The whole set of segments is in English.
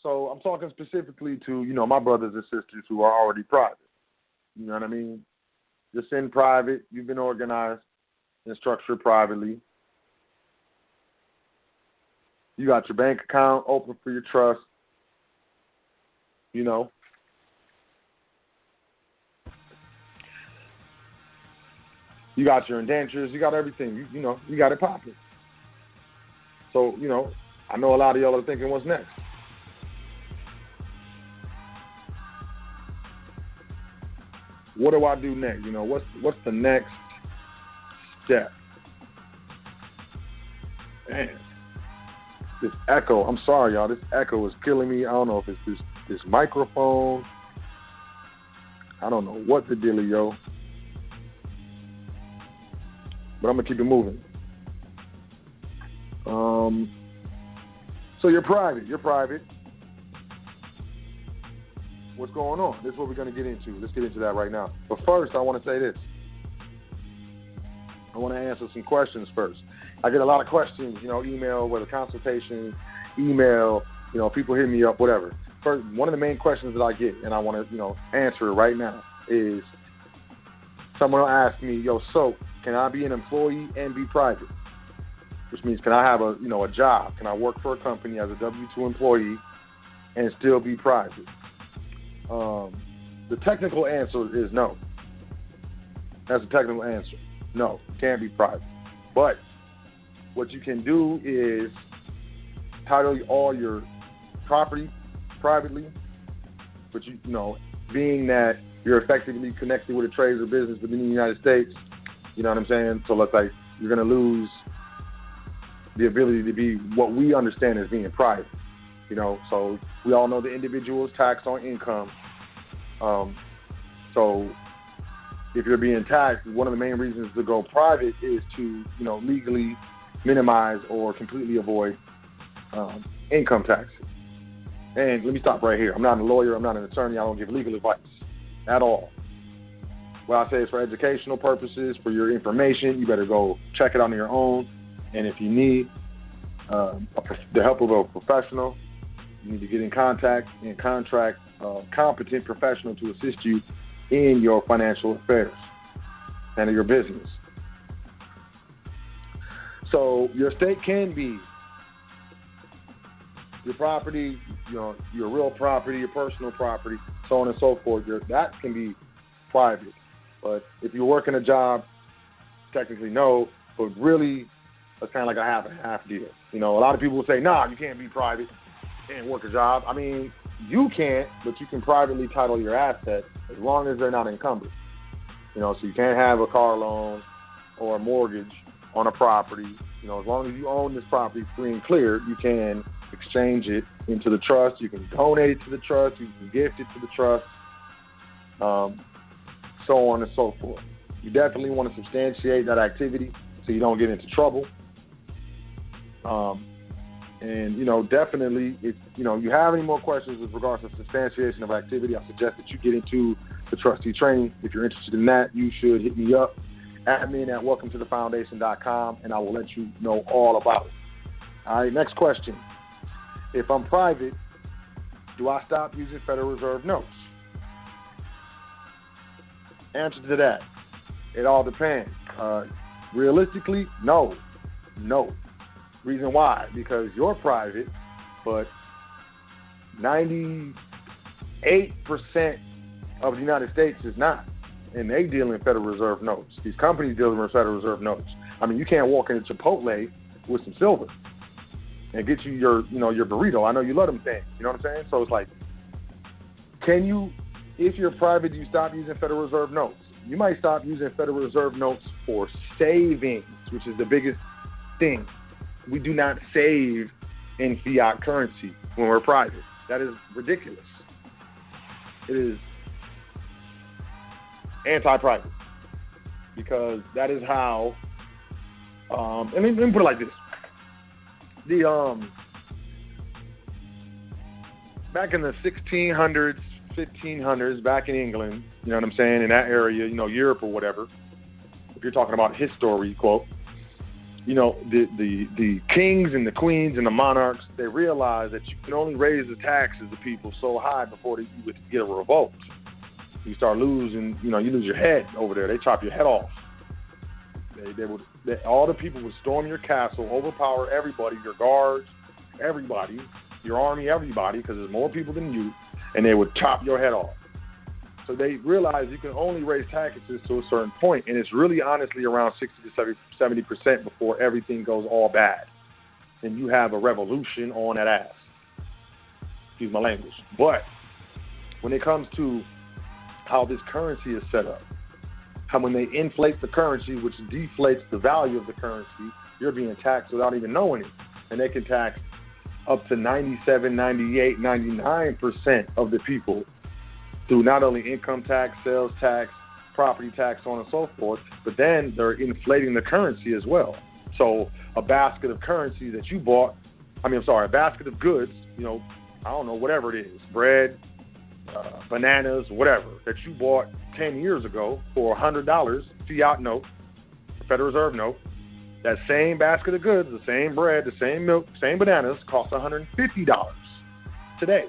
So I'm talking specifically to, my brothers and sisters who are already private. You know what I mean? Just in private, you've been organized and structured privately. You got your bank account open for your trust. You know. You got your indentures. You got everything. You got it popping. So, I know a lot of y'all are thinking, what's next? What do I do next? What's the next step? Man, this echo. I'm sorry, y'all. This echo is killing me. I don't know if it's this microphone. I don't know what the dealio. But I'm gonna keep it moving. So you're private. What's going on? This is what we're going to get into. Let's get into that right now. But first, I want to say this. I want to answer some questions first. I get a lot of questions, email, whether consultation, email, people hit me up, whatever. First, one of the main questions that I get, and I want to, answer it right now, is someone will ask me, so can I be an employee and be private? Which means, can I have a job? Can I work for a company as a W-2 employee and still be private? The technical answer is no. That's the technical answer. No, can't be private. But what you can do is title all your property privately, but being that you're effectively connected with a trade or business within the United States, you know what I'm saying? So let's say you're going to lose the ability to be what we understand as being private. So we all know the individual is taxed on income. So if you're being taxed, one of the main reasons to go private is to, legally minimize or completely avoid income taxes. And let me stop right here. I'm not a lawyer. I'm not an attorney. I don't give legal advice at all. What I say is for educational purposes, for your information, you better go check it out on your own. And if you need the help of a professional, you need to get in contact and contract a competent professional to assist you in your financial affairs and in your business. So your estate can be your property, your real property, your personal property, so on and so forth. That can be private. But if you're working a job, technically no, but really it's kind of like a half and half deal. A lot of people will say, nah, you can't be private and work a job. I mean, you can't, but you can privately title your assets as long as they're not encumbered. So you can't have a car loan or a mortgage on a property. As long as you own this property free and clear, you can exchange it into the trust. You can donate it to the trust. You can gift it to the trust, so on and so forth. You definitely want to substantiate that activity so you don't get into trouble. And, definitely, if, you have any more questions with regards to substantiation of activity, I suggest that you get into the trustee training. If you're interested in that, you should hit me up, admin@welcometothefoundation.com, and I will let you know all about it. All right, next question. If I'm private, do I stop using Federal Reserve notes? Answer to that, it all depends. Realistically, no. Reason why? Because you're private, but 98% of the United States is not, and they deal in Federal Reserve notes. These companies deal in Federal Reserve notes. I mean, you can't walk into Chipotle with some silver and get you your burrito. I know you love them things. You know what I'm saying? So it's like, if you're private, do you stop using Federal Reserve notes? You might stop using Federal Reserve notes for savings, which is the biggest thing. We do not save in fiat currency when we're private. That is ridiculous. It is anti-private because that is how. And let me put it like this: back in the 1600s, 1500s, back in England, you know what I'm saying, in that area, Europe or whatever. If you're talking about history, quote. the kings and the queens and the monarchs, they realize that you can only raise the taxes of people so high before you would get a revolt. You start losing, you lose your head over there. They chop your head off. All the people would storm your castle, overpower everybody, your guards, everybody, your army, everybody, because there's more people than you, and they would chop your head off. So they realize you can only raise taxes to a certain point, and it's really honestly around 60 to 70% before everything goes all bad, and you have a revolution on that ass. Excuse my language. But when it comes to how this currency is set up, how when they inflate the currency, which deflates the value of the currency, you're being taxed without even knowing it. And they can tax up to 97, 98, 99% of the people through not only income tax, sales tax, property tax, so on and so forth, but then they're inflating the currency as well. So a basket of currency that you bought, a basket of goods, I don't know, whatever it is, bread, bananas, whatever, that you bought 10 years ago for $100, fiat note, Federal Reserve note, that same basket of goods, the same bread, the same milk, same bananas, cost $150 today.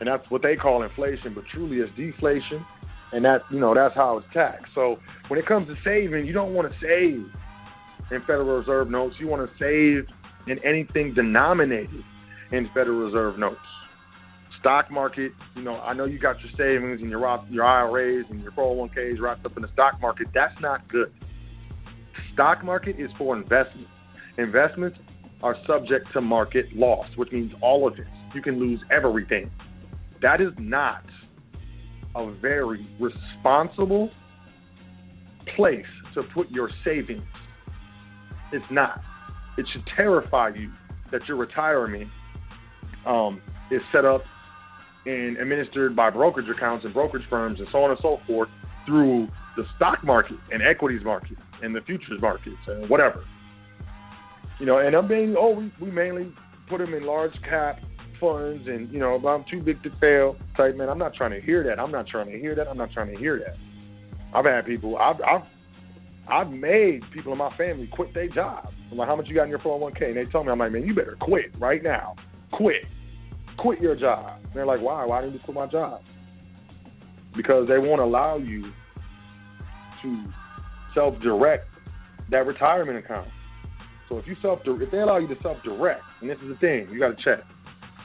And that's what they call inflation, but truly it's deflation, and that's how it's taxed. So when it comes to saving, you don't want to save in Federal Reserve notes. You want to save in anything denominated in Federal Reserve notes. Stock market, I know you got your savings and your IRAs and your 401ks wrapped up in the stock market. That's not good. Stock market is for investment. Investments are subject to market loss, which means all of it. You can lose everything. That is not a very responsible place to put your savings. It's not. It should terrify you that your retirement is set up and administered by brokerage accounts and brokerage firms and so on and so forth through the stock market and equities market and the futures markets and whatever. And I'm being, we mainly put them in large cap funds and, I'm too big to fail type, man. I'm not trying to hear that. I'm not trying to hear that. I've had people, I've made people in my family quit their job. I'm like, how much you got in your 401k? And they tell me, I'm like, man, you better quit right now. Quit your job. And they're like, why? Why didn't you quit my job? Because they won't allow you to self-direct that retirement account. So if they allow you to self-direct, and this is the thing, you got to check.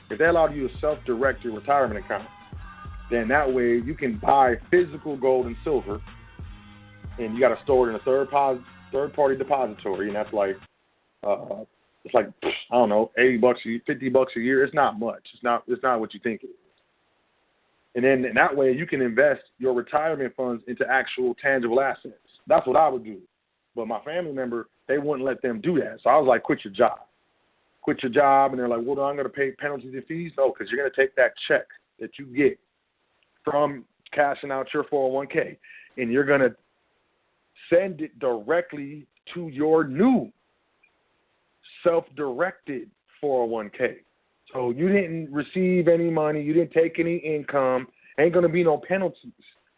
If they allow you to self-direct your retirement account, then that way you can buy physical gold and silver, and you got to store it in a third-party depository, and that's like, it's like, I don't know, $80, $50 a year. It's not much. It's not what you think it is. And then in that way, you can invest your retirement funds into actual tangible assets. That's what I would do. But my family member, they wouldn't let them do that. So I was like, quit your job. And they're like, well, I'm going to pay penalties and fees? No, because you're going to take that check that you get from cashing out your 401k, and you're going to send it directly to your new self-directed 401k. So you didn't receive any money. You didn't take any income. Ain't going to be no penalties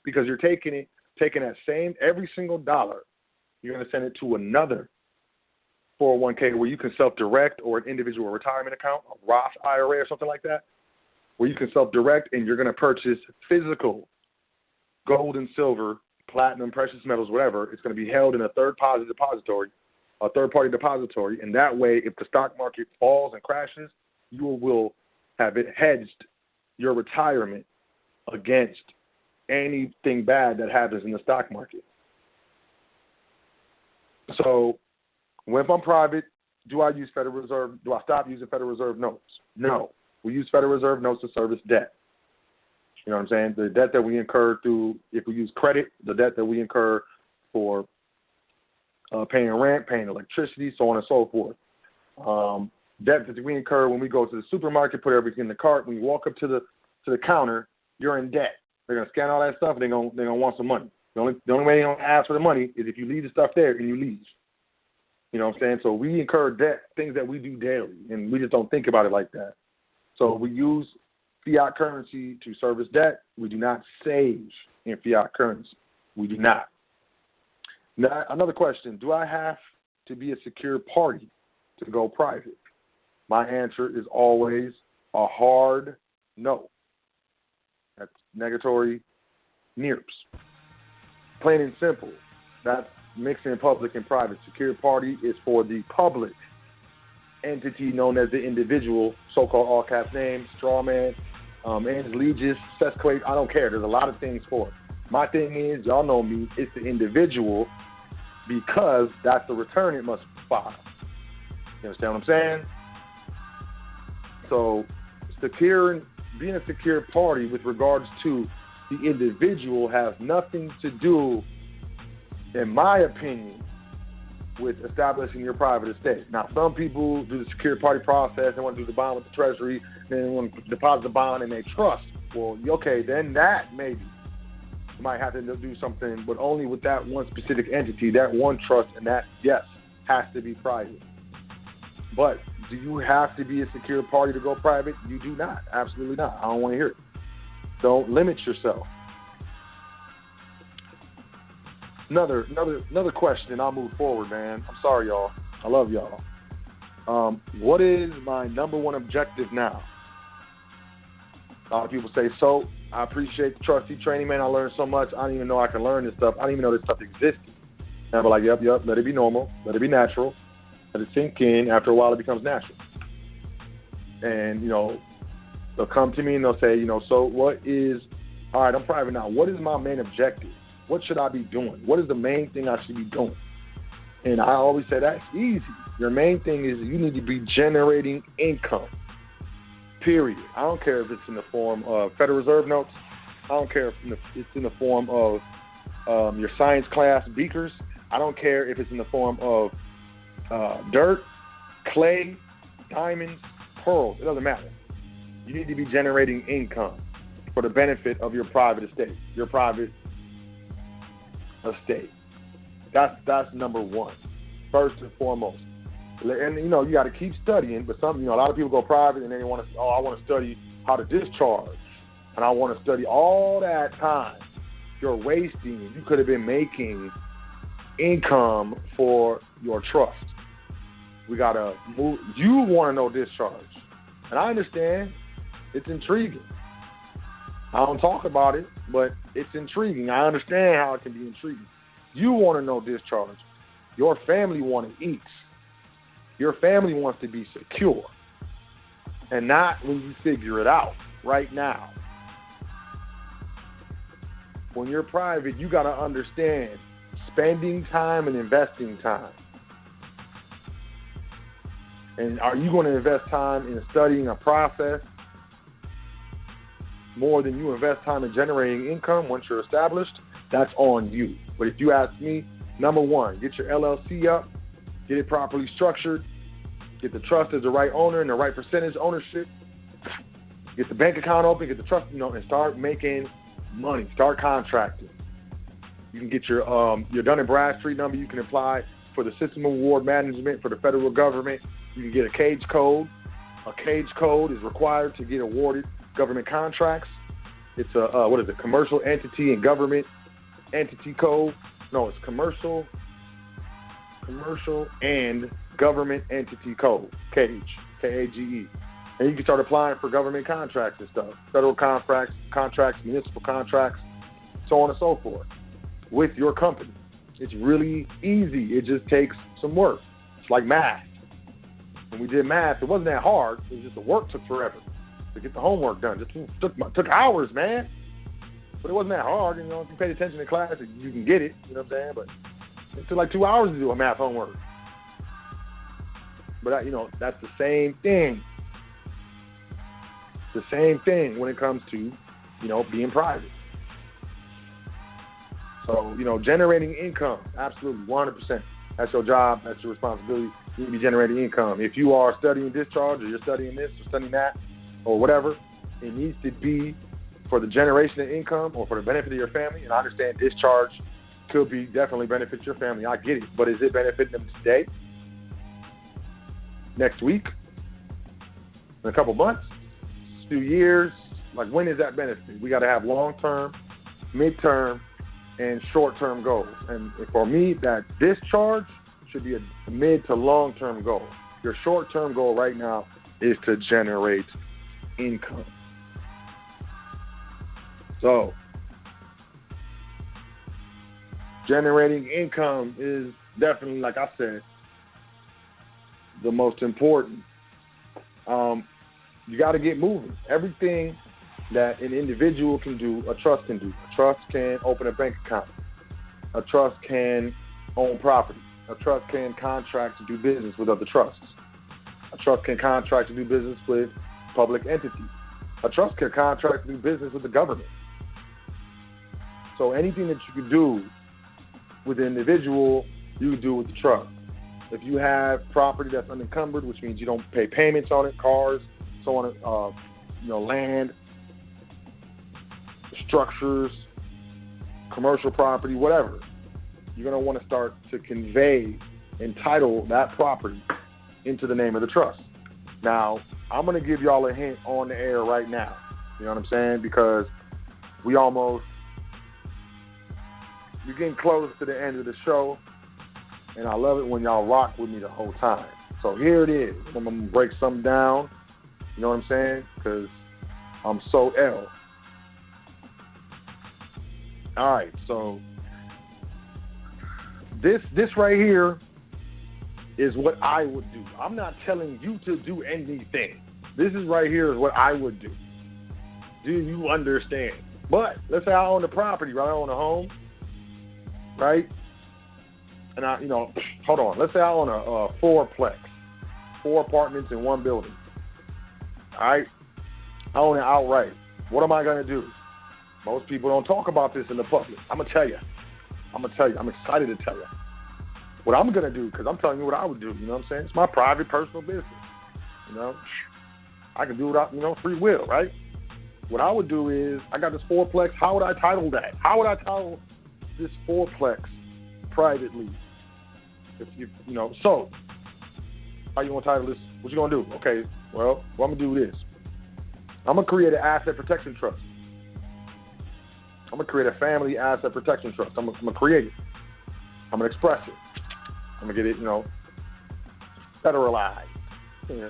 because you're taking that same, every single dollar, you're going to send it to another 401k where you can self-direct, or an individual retirement account, a Roth IRA or something like that, where you can self-direct, and you're going to purchase physical gold and silver, platinum, precious metals, whatever. It's going to be held in a third-party depository, and that way, if the stock market falls and crashes, you will have it hedged your retirement against anything bad that happens in the stock market. So, if I'm private, do I use Federal Reserve? Do I stop using Federal Reserve notes? No. We use Federal Reserve notes to service debt. You know what I'm saying? The debt that we incur through, if we use credit, the debt that we incur for paying rent, paying electricity, so on and so forth. Debt that we incur when we go to the supermarket, put everything in the cart. When you walk up to the counter, you're in debt. They're gonna scan all that stuff, and they're gonna want some money. The only way they're gonna ask for the money is if you leave the stuff there and you leave. You know what I'm saying? So we incur debt, things that we do daily, and we just don't think about it like that. So we use fiat currency to service debt. We do not save in fiat currency. We do not. Now, another question. Do I have to be a secure party to go private? My answer is always a hard no. That's negatory NIRPS. Plain and simple. That's mixing public and private. Secure party is for the public entity known as the individual, so-called all caps name, straw man, ans, legis, sesquate. I don't care. There's a lot of things for it. My thing is, y'all know me, it's the individual because that's the return it must file. You understand what I'm saying? So being a secure party with regards to the individual has nothing to do, in my opinion, with establishing your private estate. Now, some people do the secure party process. They want to do the bond with the Treasury. Then they want to deposit the bond in their trust. Well, okay, then that maybe you might have to do something, but only with that one specific entity, that one trust, and that, yes, has to be private. But do you have to be a secure party to go private? You do not. Absolutely not. I don't want to hear it. Don't limit yourself. Another question, and I'll move forward, man. I'm sorry, y'all. I love y'all. What is my number one objective now? A lot of people say, so I appreciate the trustee training, man. I learned so much. I didn't even know I could learn this stuff. I didn't even know this stuff existed. And I'm like, yep, let it be normal. Let it be natural. Let it sink in. After a while, it becomes natural. And, they'll come to me and they'll say, so what is, all right, I'm private now. What is my main objective? What should I be doing? What is the main thing I should be doing? And I always say that's easy. Your main thing is you need to be generating income, period. I don't care if it's in the form of Federal Reserve notes. I don't care if it's in the form of your science class beakers. I don't care if it's in the form of dirt, clay, diamonds, pearls. It doesn't matter. You need to be generating income for the benefit of your private estate, your private estate. That's number one, first and foremost. And you got to keep studying. But a lot of people go private and then they want to. I want to study how to discharge, and I want to study all that time. You're wasting. You could have been making income for your trust. We gotta move. You want to know discharge, and I understand. It's intriguing. I don't talk about it, but it's intriguing. I understand how it can be intriguing. You want to know discharge. Your family want to eat. Your family wants to be secure. And not when you figure it out right now. When you're private, you got to understand spending time and investing time. And are you going to invest time in studying a process more than you invest time in generating income once you're established? That's on you. But if you ask me, number one, get your LLC up, get it properly structured, get the trust as the right owner and the right percentage ownership, get the bank account open, get the trust, and start making money, start contracting. You can get your Dun & Bradstreet number. You can apply for the System Award Management for the federal government. You can get a CAGE code. A CAGE code is required to get awarded government contracts. It's a commercial entity and government entity code. No, it's commercial and government entity code, CAGE, CAGE. And you can start applying for government contracts and stuff, federal contracts, municipal contracts, so on and so forth, with your company. It's really easy. It just takes some work. It's like math. When we did math, it wasn't that hard. It was just the work took forever to get the homework done. It took hours, man. But it wasn't that hard. If you paid attention in class, you can get it. You know what I'm saying? But it took like 2 hours to do a math homework. But, that's the same thing. The same thing when it comes to, being private. So, generating income, absolutely, 100%. That's your job. That's your responsibility. You need to be generating income. If you are studying discharge or you're studying this or studying that or whatever, it needs to be for the generation of income or for the benefit of your family. And I understand discharge could be definitely benefit your family. I get it. But is it benefiting them today? Next week? In a couple months? A few years? Like, when is that benefit? We got to have long-term, mid-term, and short-term goals. And for me, that discharge should be a mid to long-term goal. Your short-term goal right now is to generate income. So, generating income is definitely, like I said, the most important. You got to get moving. Everything that an individual can do, a trust can do. A trust can open a bank account. A trust can own property. A trust can contract to do business with other trusts. A trust can contract to do business with public entities. A trust can contract to do business with the government. So anything that you can do with an individual, you can do with the trust. If you have property that's unencumbered, which means you don't pay payments on it, cars, so on, land, structures, commercial property, whatever, you're going to want to start to convey and title that property into the name of the trust. Now, I'm going to give y'all a hint on the air right now. You know what I'm saying? Because we're getting close to the end of the show, and I love it when y'all rock with me the whole time. So here it is. I'm going to break something down. You know what I'm saying? Because I'm so L. All right, so this right here is what I would do. I'm not telling you to do anything. This is right here is what I would do. Do you understand? But let's say I own the property, right? I own a home, right? And hold on. Let's say I own a fourplex, 4 apartments in one building. All right? I own it outright. What am I going to do? Most people don't talk about this in the public. I'm going to tell you. I'm excited to tell you. What I'm going to do, because I'm telling you what I would do. You know what I'm saying? It's my private, personal business. I can do it, free will, right? What I would do is, I got this fourplex. How would I title that? How would I title this fourplex privately? So, how you want to title this? What you going to do? Okay, well, I'm going to do this. I'm going to create an asset protection trust. I'm going to create a family asset protection trust. I'm going to create it. I'm going to express it. I'm going to get it, federalized. Yeah,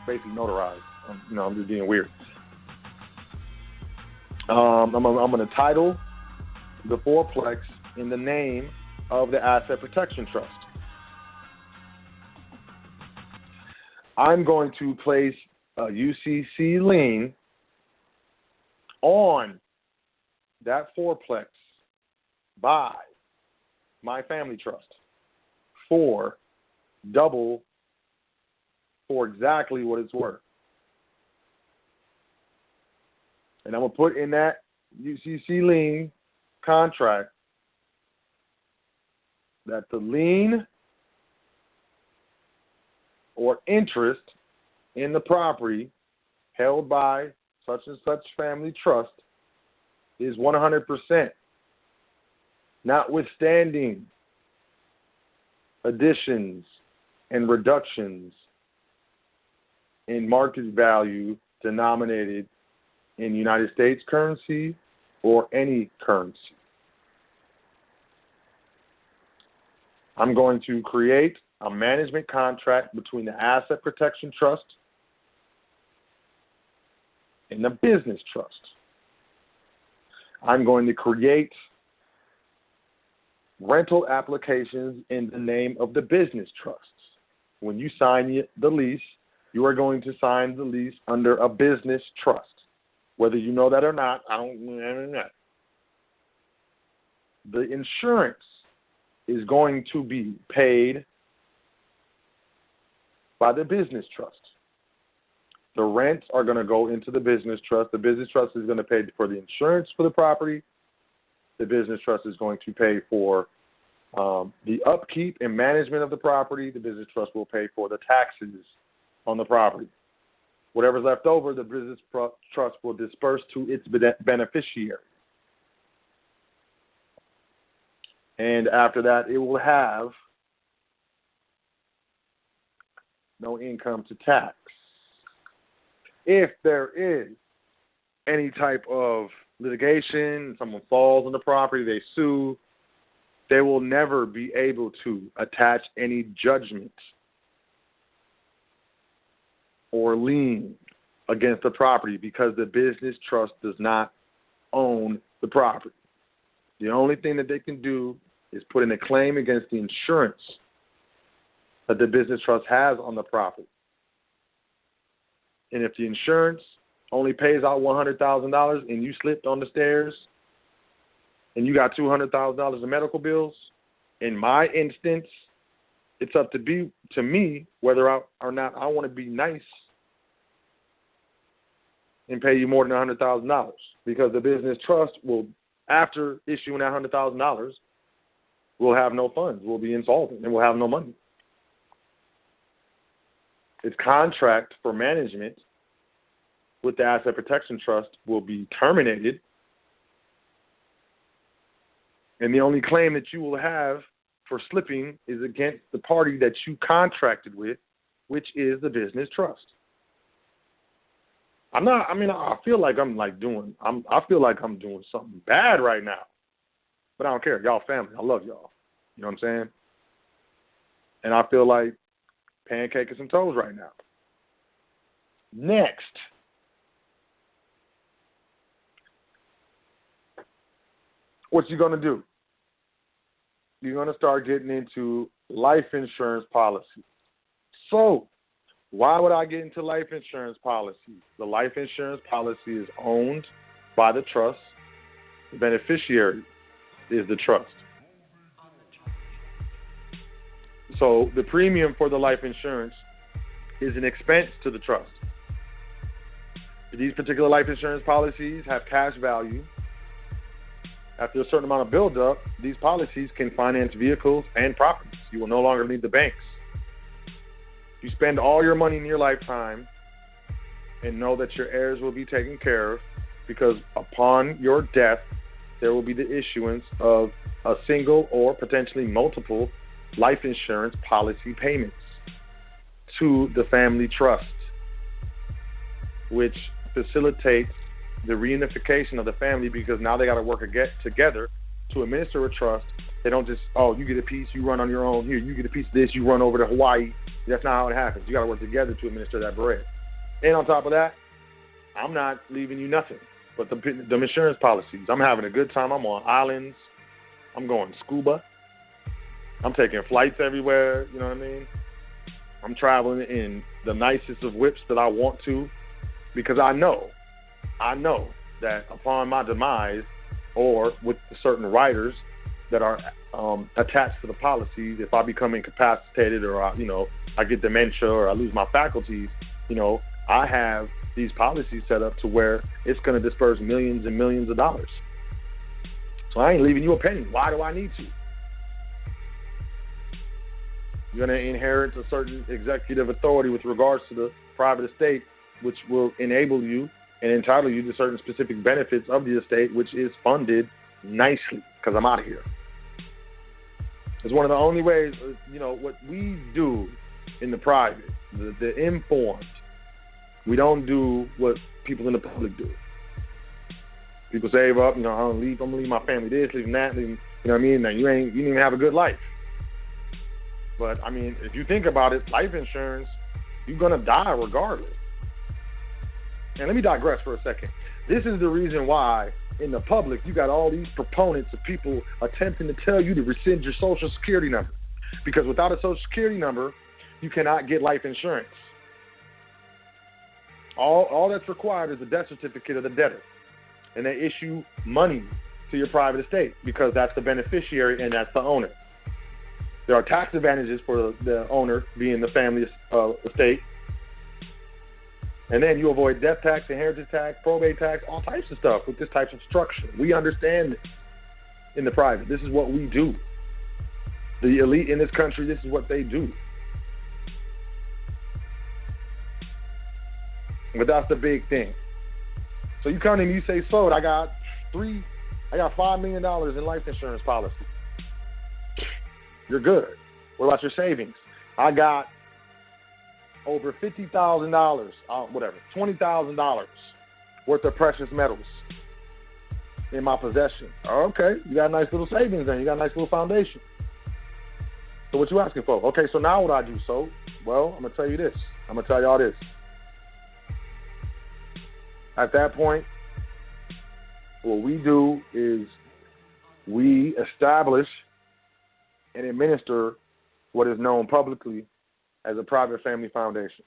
basically notarized. I'm just being weird. I'm going to title the fourplex in the name of the asset protection trust. I'm going to place a UCC lien on that fourplex by my family trust for exactly what it's worth. And I'm going to put in that UCC lien contract that the lien or interest in the property held by such and such family trust is 100%, notwithstanding additions and reductions in market value denominated in United States currency or any currency. I'm going to create a management contract between the Asset Protection Trust and the Business Trust. I'm going to create rental applications in the name of the Business Trusts. When you sign the lease, you are going to sign the lease under a business trust. Whether you know that or not, I don't know. The insurance is going to be paid by the business trust. The rents are going to go into the business trust. The business trust is going to pay for the insurance for the property. The business trust is going to pay for the upkeep and management of the property. The business trust will pay for the taxes on the property. Whatever's left over, the business trust will disperse to its beneficiary. And after that, it will have no income to tax. If there is any type of litigation, someone falls on the property, they sue, they will never be able to attach any judgment or lien against the property because the business trust does not own the property. The only thing that they can do is put in a claim against the insurance that the business trust has on the property. And if the insurance only pays out $100,000 and you slipped on the stairs and you got $200,000 in medical bills, in my instance, it's up to me whether or not I want to be nice and pay you more than $100,000 because the business trust will, after issuing that $100,000, will have no funds, will be insolvent, and will have no money. Its contract for management with the Asset Protection Trust will be terminated, and the only claim that you will have for slipping is against the party that you contracted with, which is the business trust. I feel like I'm doing something bad right now, but I don't care. Y'all family. I love y'all. You know what I'm saying? And I feel like pancaking some toes right now. Next. What you going to do? You're going to start getting into life insurance policies. So, why would I get into life insurance policies? The life insurance policy is owned by the trust. The beneficiary is the trust. So the premium for the life insurance is an expense to the trust. These particular life insurance policies have cash value. After a certain amount of buildup, these policies can finance vehicles and properties. You will no longer need the banks. You spend all your money in your lifetime and know that your heirs will be taken care of because upon your death, there will be the issuance of a single or potentially multiple life insurance policy payments to the family trust, which facilitates the reunification of the family because now they got to work together to administer a trust. They don't just, you get a piece, you run on your own. Here, you get a piece of this, you run over to Hawaii. That's not how it happens. You got to work together to administer that bread. And on top of that, I'm not leaving you nothing but the insurance policies. I'm having a good time. I'm on islands. I'm going scuba. I'm taking flights everywhere. You know what I mean? I'm traveling in the nicest of whips that I want to because I know that upon my demise or with certain riders that are attached to the policies, if I become incapacitated or I get dementia or I lose my faculties, I have these policies set up to where it's going to disperse millions and millions of dollars. So I ain't leaving you a penny. Why do I need to? You're going to inherit a certain executive authority with regards to the private estate, which will enable you and entitle you to certain specific benefits of the estate, which is funded nicely because I'm out of here. It's one of the only ways, what we do in the private, the informed, we don't do what people in the public do. People save up, I'm going to leave my family this, leave that, you know what I mean? Now, you didn't even have a good life. But, if you think about it, life insurance, you're going to die regardless. And let me digress for a second. This is the reason why in the public you got all these proponents of people attempting to tell you to rescind your Social Security number. Because without a Social Security number, you cannot get life insurance. All that's required is a death certificate of the debtor. And they issue money to your private estate because that's the beneficiary and that's the owner. There are tax advantages for the owner being the family estate. And then you avoid death tax, inheritance tax, probate tax, all types of stuff with this type of structure. We understand this in the private. This is what we do. The elite in this country, this is what they do. But that's the big thing. So you come to me, you say, "Sot, I got $5 million in life insurance policy." You're good. What about your savings? I got over $50,000, $20,000 worth of precious metals. in my possession. Okay, you got a nice little savings then. You got a nice little foundation. So what you asking for? Okay, so now what I do, so? Well, I'm going to tell you this. I'm going to tell y'all this. At that point, what we do is we establish and administer what is known publicly as a private family foundation.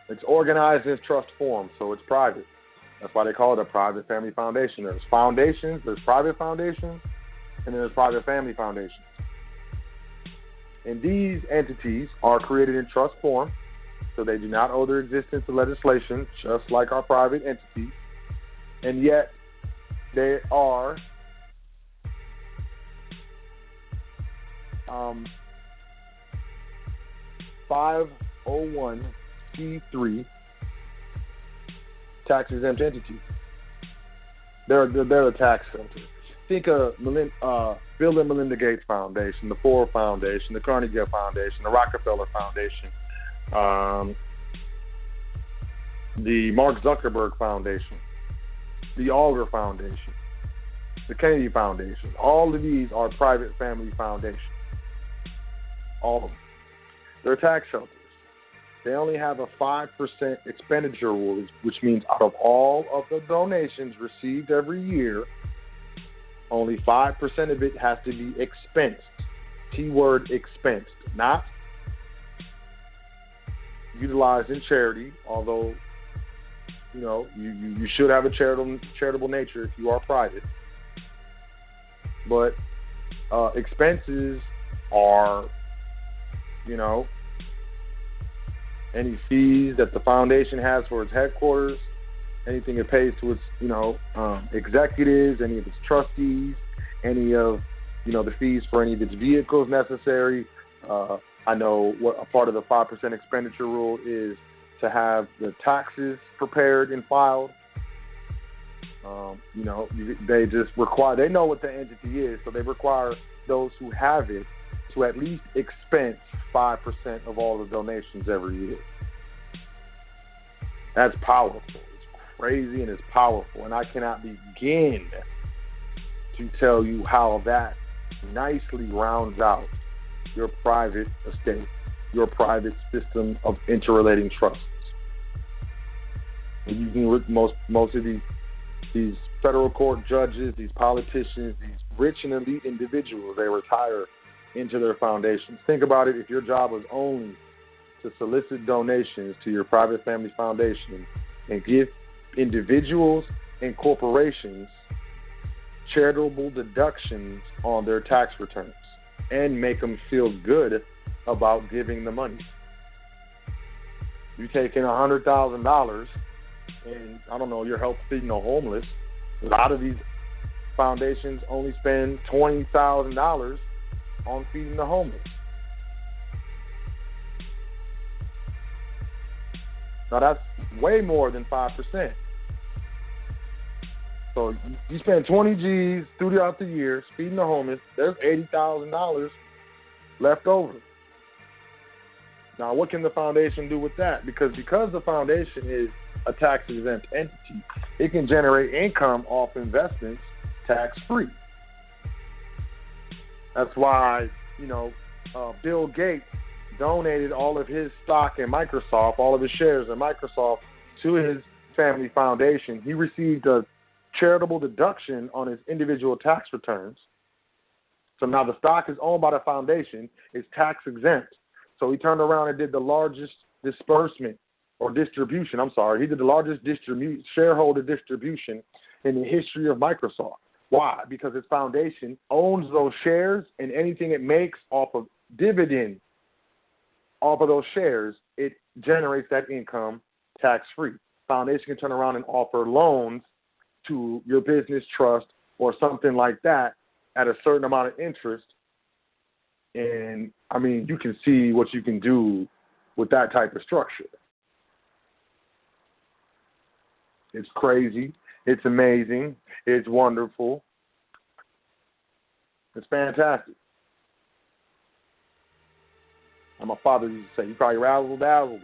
It's organized in trust form, so it's private. That's why they call it a private family foundation. There's foundations, there's private foundations, and there's private family foundations. And these entities are created in trust form, so they do not owe their existence to legislation, just like our private entities. And yet, they are um, 501c3 tax-exempt entities. They're a tax center. Think of Bill and Melinda Gates Foundation, the Ford Foundation, the Carnegie Foundation, the Rockefeller Foundation, the Mark Zuckerberg Foundation, the Alder Foundation, the Kennedy Foundation. All of these are private family foundations. All of them. They're tax shelters. They only have a 5% expenditure rule, which means out of all of the donations received every year, only 5% of it has to be expensed. Keyword expensed, not utilized in charity, although, you know, you should have a charitable nature if you are private. But expenses are, you know, any fees that the foundation has for its headquarters, anything it pays to its, you know, executives, any of its trustees, any of, you know, the fees for any of its vehicles necessary. I know what a part of the 5% expenditure rule is to have the taxes prepared and filed. You know, they just require, they know what the entity is, so they require those who have it to at least expense 5% of all the donations every year. That's powerful. It's crazy and it's powerful, and I cannot begin to tell you how that nicely rounds out your private estate, your private system of interrelating trusts. And you can most of these federal court judges, these politicians, these rich and elite individuals, they retire into their foundations. Think about it. If your job was only to solicit donations to your private family foundation and give individuals and corporations charitable deductions on their tax returns and make them feel good about giving the money. You take in $100,000 and, I don't know, you're help feeding the homeless. A lot of these foundations only spend $20,000 on feeding the homeless. Now that's way more than 5%. So you spend 20 G's throughout the year feeding the homeless. There's $80,000 left over. Now what can the foundation do with that? Because the foundation is a tax-exempt entity, it can generate income off investments tax-free. That's why, you know, Bill Gates donated all of his stock in Microsoft, all of his shares in Microsoft, to his family foundation. He received a charitable deduction on his individual tax returns. So now the stock is owned by the foundation, it's tax-exempt. So he turned around and did the largest disbursement or distribution. He did the largest shareholder distribution in the history of Microsoft. Why? Because its foundation owns those shares, and anything it makes off of dividend off of those shares, it generates that income tax-free. Foundation can turn around and offer loans to your business trust or something like that at a certain amount of interest. And, I mean, you can see what you can do with that type of structure. It's crazy. It's amazing. It's wonderful. It's fantastic. And my father used to say, you probably razzle-dazzle.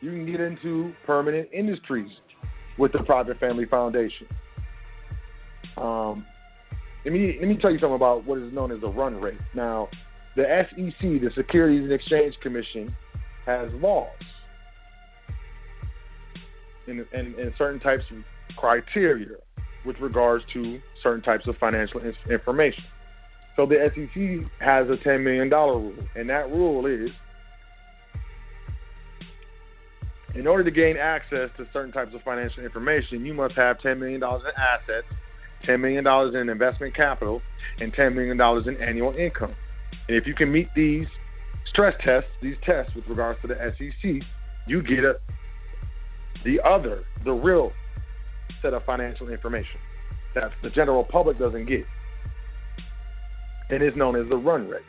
You can get into permanent industries with the private family foundation. Let me tell you something about what is known as the run rate. Now, the SEC, the Securities and Exchange Commission, has laws and certain types of criteria with regards to certain types of financial information. So the SEC has a $10 million rule, and that rule is, in order to gain access to certain types of financial information, you must have $10 million in assets, $10 million in investment capital, and $10 million in annual income. And if you can meet these stress tests, these tests with regards to the SEC, you get the real set of financial information that the general public doesn't get. And it's known as the run rate.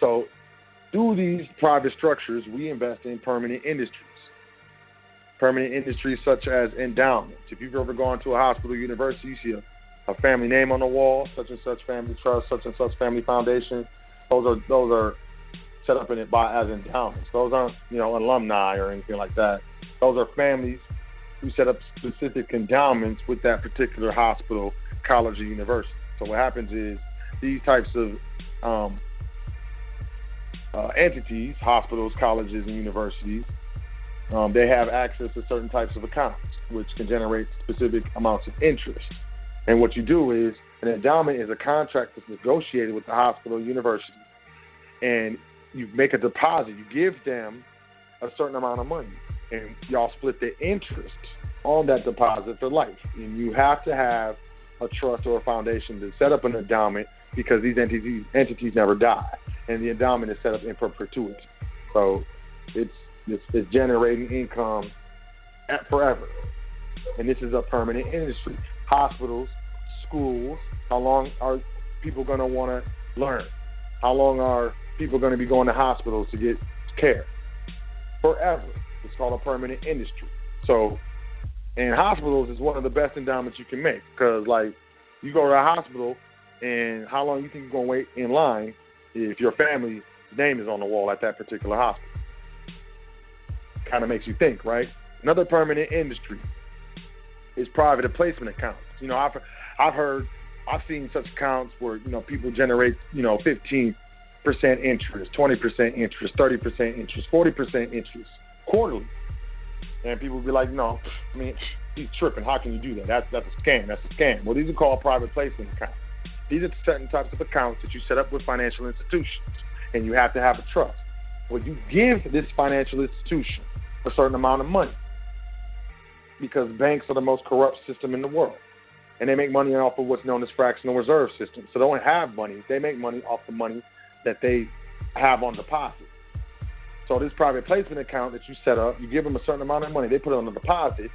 So through these private structures, we invest in permanent industries. Permanent industries such as endowments. If you've ever gone to a hospital, university, you see a family name on the wall, such and such family trust, such and such family foundation. Those are set up as endowments. Those aren't, alumni or anything like that. Those are families who set up specific endowments with that particular hospital, college, or university. So what happens is these types of entities, hospitals, colleges, and universities, they have access to certain types of accounts, which can generate specific amounts of interest. And what you do is, an endowment is a contract that's negotiated with the hospital, university, and you make a deposit. You give them a certain amount of money, and y'all split the interest on that deposit for life. And you have to have a trust or a foundation to set up an endowment, because these entities never die, and the endowment is set up in perpetuity. So it's generating income forever, and this is a permanent industry. Hospitals, schools, how long are people going to want to learn? How long are people going to be going to hospitals to get care? Forever. It's called a permanent industry. So, and hospitals is one of the best endowments you can make, because, like, you go to a hospital, and how long you think you're going to wait in line if your family's name is on the wall at that particular hospital? Kind of makes you think, right? Another permanent industry is private placement accounts. I've seen such accounts where, people generate, 15% interest, 20% interest, 30% interest, 40% interest quarterly. And people will be like, no, he's tripping. How can you do that? That's a scam. That's a scam. Well, these are called private placement accounts. These are certain types of accounts that you set up with financial institutions, and you have to have a trust. Well, you give this financial institution a certain amount of money, because banks are the most corrupt system in the world, and they make money off of what's known as fractional reserve systems. So they don't have money. They make money off the money that they have on deposit. So this private placement account that you set up, you give them a certain amount of money. They put it on the deposit,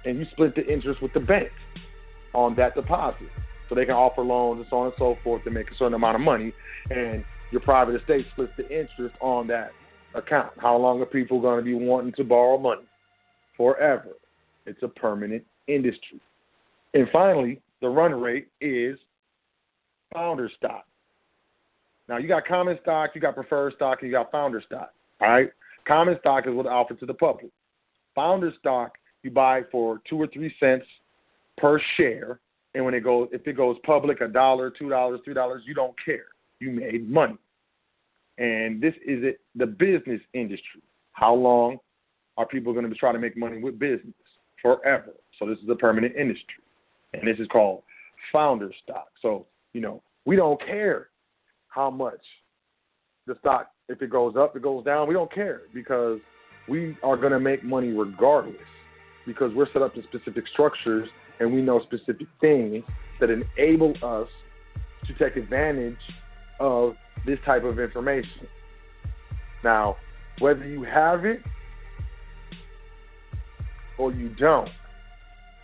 and you split the interest with the bank on that deposit. So they can offer loans and so on and so forth to make a certain amount of money, and your private estate splits the interest on that account. How long are people going to be wanting to borrow money? Forever. It's a permanent industry. And finally, the run rate is founder stock. Now, you got common stock, you got preferred stock, and you got founder stock. All right? Common stock is what's offered to the public. Founder stock, you buy for 2 or 3 cents per share. And if it goes public, $1, $2, $3, you don't care. You made money. And this is the business industry. How long are people going to be trying to make money with business? Forever. So this is a permanent industry. And this is called founder stock. So, we don't care how much the stock, if it goes up, it goes down. We don't care, because we are going to make money regardless, because we're set up in specific structures, and we know specific things that enable us to take advantage of this type of information. Now, whether you have it or you don't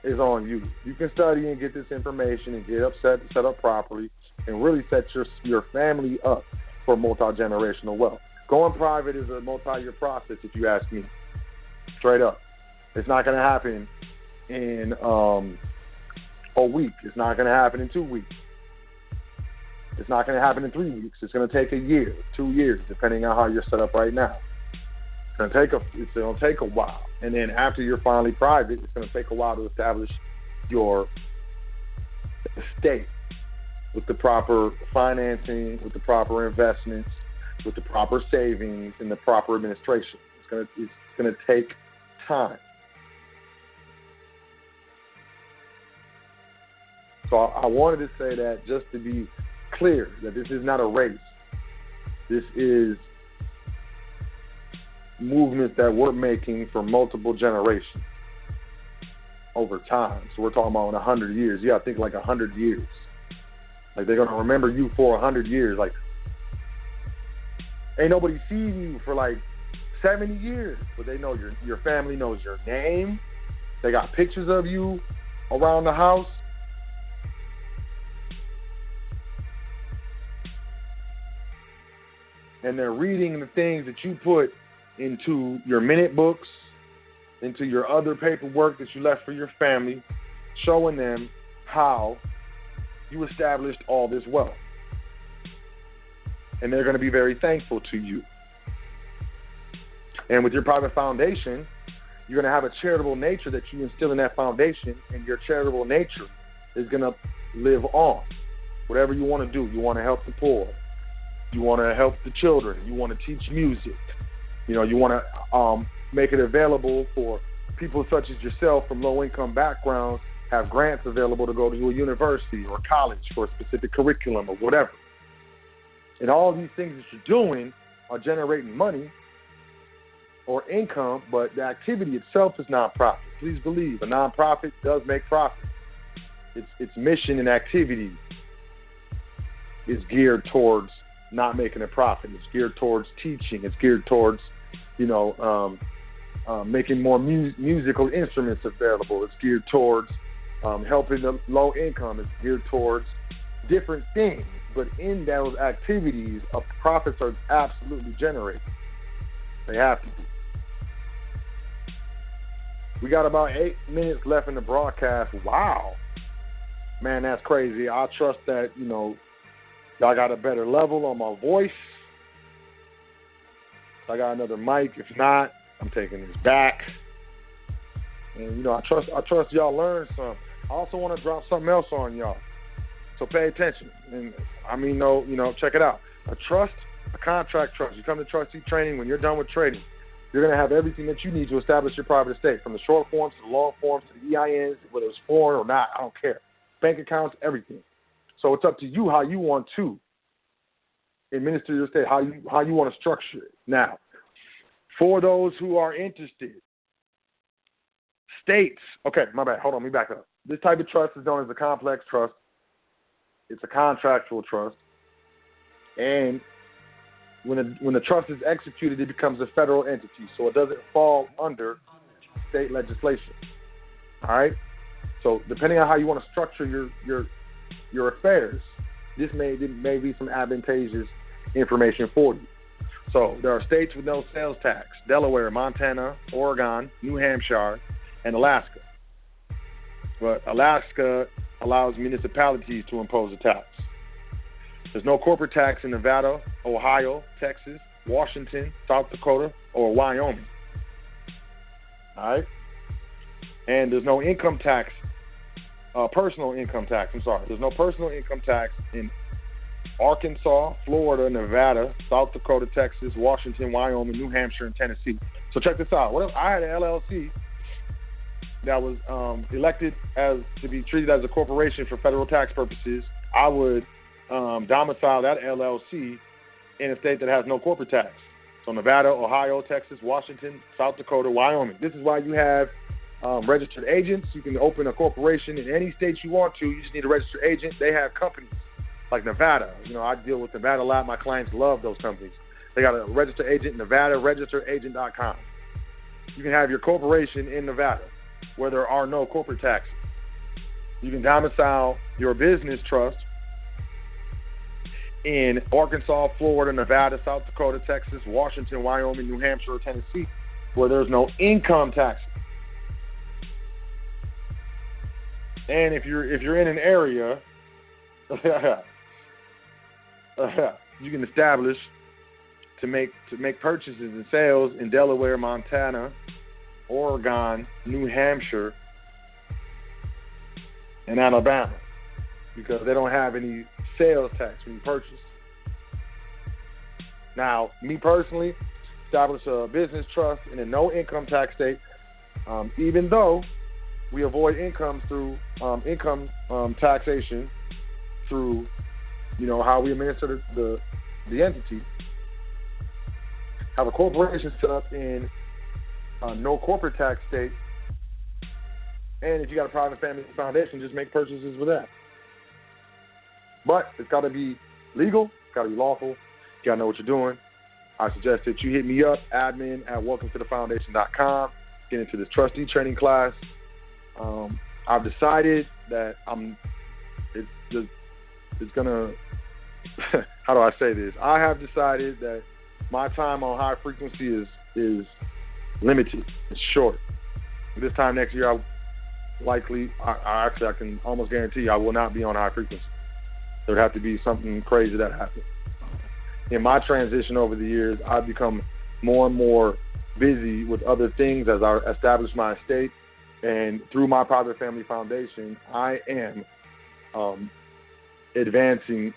is on you. You can study and get this information and get set up properly, and really set your family up for multi-generational wealth. Going private is a multi-year process, if you ask me. Straight up. It's not going to happen in a week. It's not going to happen in 2 weeks. It's not going to happen in 3 weeks. It's going to take a year, 2 years, depending on how you're set up right now. It's gonna take a while, and then after you're finally private, it's gonna take a while to establish your estate with the proper financing, with the proper investments, with the proper savings, and the proper administration. It's gonna take time. So I wanted to say that just to be clear that this is not a race. This is movement that we're making for multiple generations over time. So we're talking about in 100 years. Yeah, I think like 100 years. Like they're going to remember you for 100 years. Like ain't nobody seen you for like 70 years, but they know your family knows your name. They got pictures of you around the house. And they're reading the things that you put into your minute books, into your other paperwork that you left for your family, showing them how you established all this wealth. And they're going to be very thankful to you. And with your private foundation, you're going to have a charitable nature that you instill in that foundation, and your charitable nature is going to live on. Whatever you want to do, you want to help the poor. You want to help the children. You want to teach music. You want to make it available for people such as yourself from low-income backgrounds, have grants available to go to a university or college for a specific curriculum or whatever. And all these things that you're doing are generating money or income, but the activity itself is nonprofit. Please believe, a nonprofit does make profit. Its mission and activity is geared towards not making a profit. It's geared towards teaching. It's geared towards, making more musical instruments available. It's geared towards helping the low income. It's geared towards different things. But in those activities, profits are absolutely generated. They have to be. We got about 8 minutes left in the broadcast. Wow. Man, that's crazy. I trust that, y'all got a better level on my voice. I got another mic. If not, I'm taking this back. And, I trust y'all learned some. I also want to drop something else on y'all. So pay attention. And check it out. A contract trust. You come to trustee training. When you're done with trading, you're going to have everything that you need to establish your private estate, from the short forms to the long forms to the EINs, whether it's foreign or not. I don't care. Bank accounts, everything. So it's up to you how you want to administer your estate, how you want to structure it. Now, for those who are interested, states. Okay, my bad. Hold on, let me back up. This type of trust is known as a complex trust. It's a contractual trust. And when the trust is executed, it becomes a federal entity, so it doesn't fall under state legislation. All right? So depending on how you want to structure your affairs, this may be some advantageous information for you. So there are states with no sales tax: Delaware, Montana, Oregon, New Hampshire, and Alaska. But Alaska allows municipalities to impose a tax. There's no corporate tax in Nevada, Ohio, Texas, Washington, South Dakota, or Wyoming. All right? And there's no income tax, personal income tax. There's no personal income tax in Arkansas, Florida, Nevada, South Dakota, Texas, Washington, Wyoming, New Hampshire, and Tennessee. So check this out. What if I had an LLC that was elected to be treated as a corporation for federal tax purposes? I would domicile that LLC in a state that has no corporate tax. So Nevada, Ohio, Texas, Washington, South Dakota, Wyoming. This is why you have registered agents. You can open a corporation in any state you want to. You just need a registered agent. They have companies like Nevada. I deal with Nevada a lot. My clients love those companies. They got a registered agent in Nevada, registeredagent.com. You can have your corporation in Nevada where there are no corporate taxes. You can domicile your business trust in Arkansas, Florida, Nevada, South Dakota, Texas, Washington, Wyoming, New Hampshire, or Tennessee, where there's no income tax. And if you're in an area, you can establish to make purchases and sales in Delaware, Montana, Oregon, New Hampshire, and Alabama because they don't have any sales tax when you purchase. Now, me personally, establish a business trust in a no income tax state, even though we avoid income through income taxation through, how we administer the entity. Have a corporation set up in no corporate tax state, and if you got a private family foundation, just make purchases with that. But it's got to be legal, it's got to be lawful, you got to know what you're doing. I suggest that you hit me up, admin@welcometothefoundation.com, get into this trustee training class. I've decided that it's going to, how do I say this? I have decided that my time on high frequency is limited. It's short. This time next year, I can almost guarantee I will not be on high frequency. There'd have to be something crazy that happens. In my transition over the years, I've become more and more busy with other things as I establish my estate. And through my private family foundation, I am advancing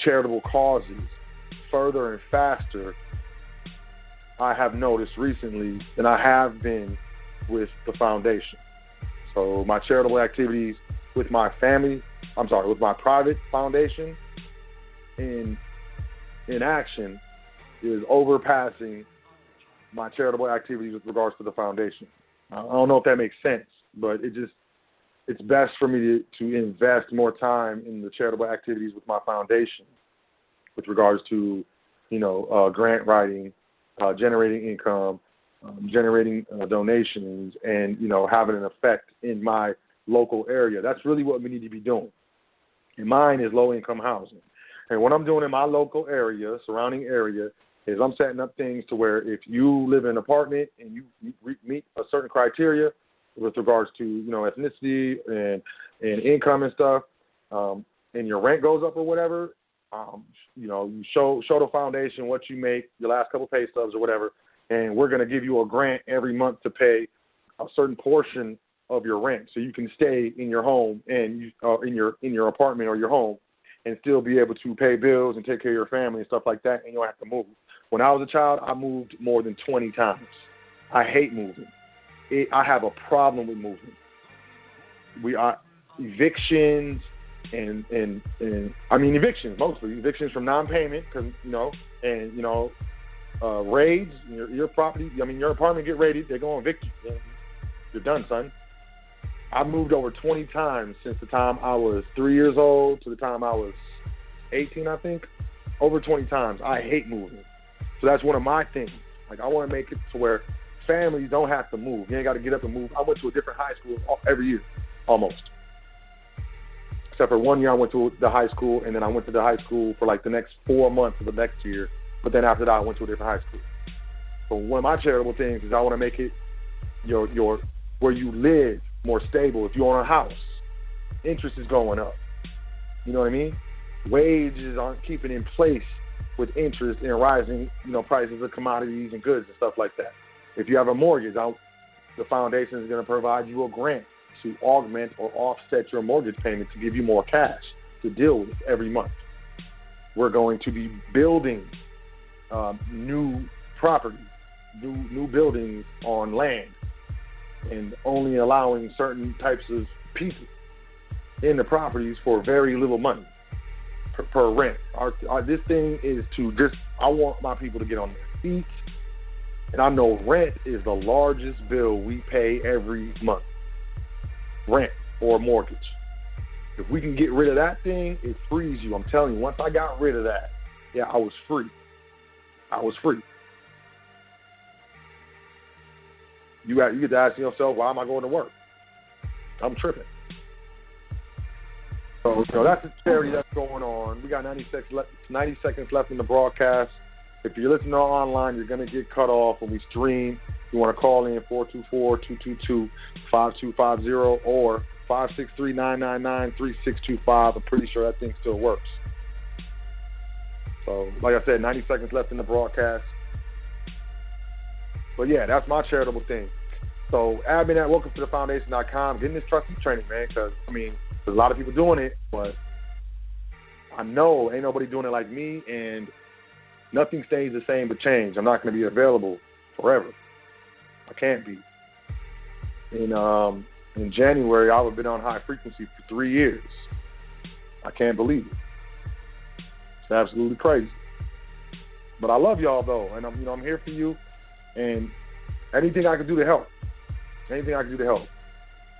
charitable causes further and faster, I have noticed recently, than I have been with the foundation. So my charitable activities with my with my private foundation in action is overpassing my charitable activities with regards to the foundation. I don't know if that makes sense, but it's best for me to invest more time in the charitable activities with my foundation with regards to, grant writing, generating income, generating donations, and, having an effect in my local area. That's really what we need to be doing. And mine is low-income housing. And what I'm doing in my local area, surrounding area, is I'm setting up things to where if you live in an apartment and you meet a certain criteria with regards to, ethnicity and income and stuff, and your rent goes up or whatever, you show the foundation what you make, your last couple pay stubs or whatever, and we're going to give you a grant every month to pay a certain portion of your rent so you can stay in your home and in your apartment or your home and still be able to pay bills and take care of your family and stuff like that, and you don't have to move. When I was a child, I moved more than 20 times. I hate moving. I have a problem with moving. We are evictions and evictions mostly. Evictions from non-payment because, raids, your property, your apartment get raided, they're going to evict you. You're done, son. I moved over 20 times since the time I was 3 years old to the time I was 18, I think. Over 20 times. I hate moving. So that's one of my things. Like, I want to make it to where families don't have to move. You ain't got to get up and move. I went to a different high school every year, almost. Except for 1 year I went to the high school, and then I went to the high school for like the next 4 months of the next year. But then after that, I went to a different high school. So one of my charitable things is I want to make it your where you live more stable. If you own a house, interest is going up. You know what I mean? Wages aren't keeping in place with interest and rising, prices of commodities and goods and stuff like that. If you have a mortgage, the foundation is going to provide you a grant to augment or offset your mortgage payment to give you more cash to deal with every month. We're going to be building new properties, new buildings on land, and only allowing certain types of people in the properties for very little money per rent. This thing is I want my people to get on their feet, and I know rent is the largest bill we pay every month. Rent or mortgage. If we can get rid of that thing, it frees you. I'm telling you, once I got rid of that, I was free. You get to ask yourself, why am I going to work? I'm tripping. So that's the charity that's going on. We got 90 seconds left in the broadcast. If you're listening online, you're going to get cut off when we stream. You want to call in 424-222-5250 or 563-999-3625. I'm pretty sure that thing still works. So, like I said, 90 seconds left in the broadcast. But, yeah, that's my charitable thing. So, admin at welcometothefoundation.com, getting this trustee training, man, because, I mean, there's a lot of people doing it, but I know ain't nobody doing it like me, and nothing stays the same but change. I'm not going to be available forever. I can't be. In January, I would have been on high frequency for 3 years. I can't believe it. It's absolutely crazy. But I love y'all though, and I'm here for you. And anything I can do to help,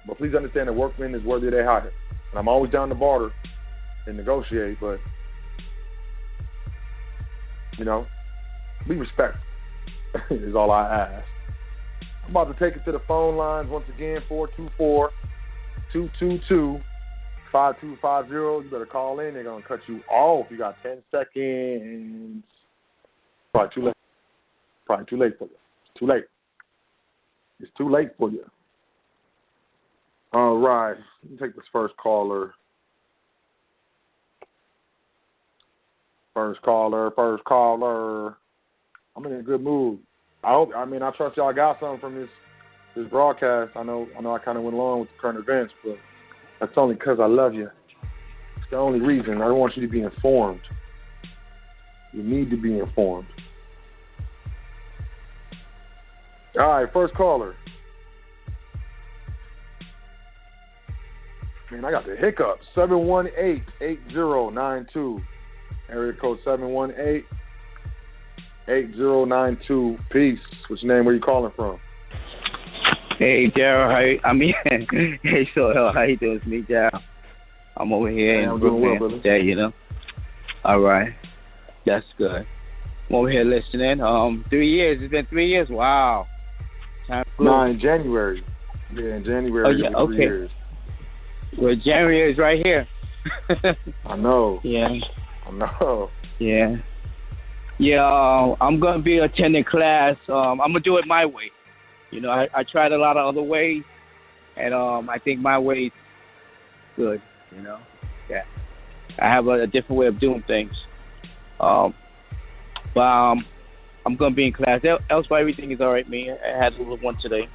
But please understand that workmen is worthy of their hire. And I'm always down to barter and negotiate, but be respectful is all I ask. I'm about to take it to the phone lines once again, 424-222-5250. You better call in. They're going to cut you off. You got 10 seconds. Probably too late. Probably too late for you. It's too late. It's too late for you. All right. Let me take this first caller. First caller. I'm in a good mood. I trust y'all got something from this broadcast. I know I kind of went along with the current events, but that's only because I love you. It's the only reason. I want you to be informed. You need to be informed. All right, first caller. Man, I got the hiccups. 718-8092. Area code 718-8092. Peace. What's your name? Where you calling from? Hey, Daryl. Hey, Sohail. How you doing? It's me, Daryl. I'm over here in Brooklyn today, All right. That's good. I'm over here listening. 3 years. It's been 3 years. Wow. Time flew. No, in January. Yeah, in January. Oh, yeah, okay. 3 years. Well, January is right here. I know. Yeah. I know. Yeah. Yeah, I'm going to be attending class. I'm going to do it my way. I tried a lot of other ways, and I think my way is good, Yeah. I have a different way of doing things. But I'm going to be in class. Elsewhere, everything is all right, man. I had a little one today,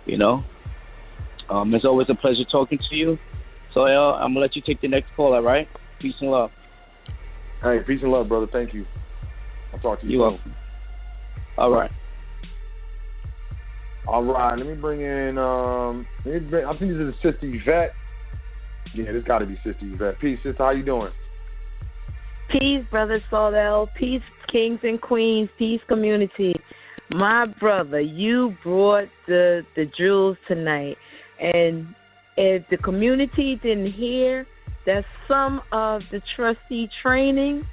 It's always a pleasure talking to you. So, I'm going to let you take the next call, all right? Peace and love. Hey, peace and love, brother. Thank you. I'll talk to you soon. You're welcome. All right. All right. Let me bring in, I think this is Sister Yvette. Yeah, this got to be Sister Yvette. Peace, sister. How you doing? Peace, Brother Sohail. Peace, kings and queens. Peace, community. My brother, you brought the jewels tonight. And if the community didn't hear that some of the trustee training,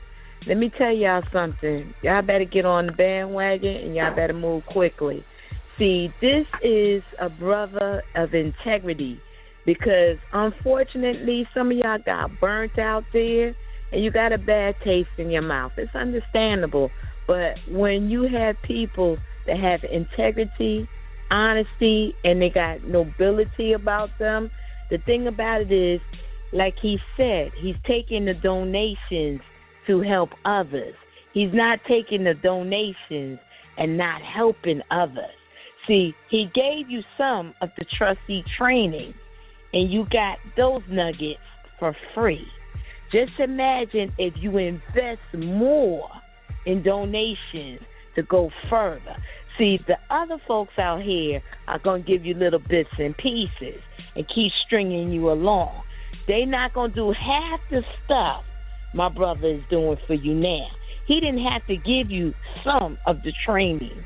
let me tell y'all something. Y'all better get on the bandwagon and y'all better move quickly. See, this is a brother of integrity because, unfortunately, some of y'all got burnt out there and you got a bad taste in your mouth. It's understandable, but when you have people that have integrity, honesty, and they got nobility about them, the thing about it is, like he said, he's taking the donations to help others. He's not taking the donations and not helping others. See, he gave you some of the trustee training, and you got those nuggets for free. Just imagine if you invest more in donations to go further. See, the other folks out here are going to give you little bits and pieces and keep stringing you along. They're not going to do half the stuff my brother is doing for you now. He didn't have to give you some of the training.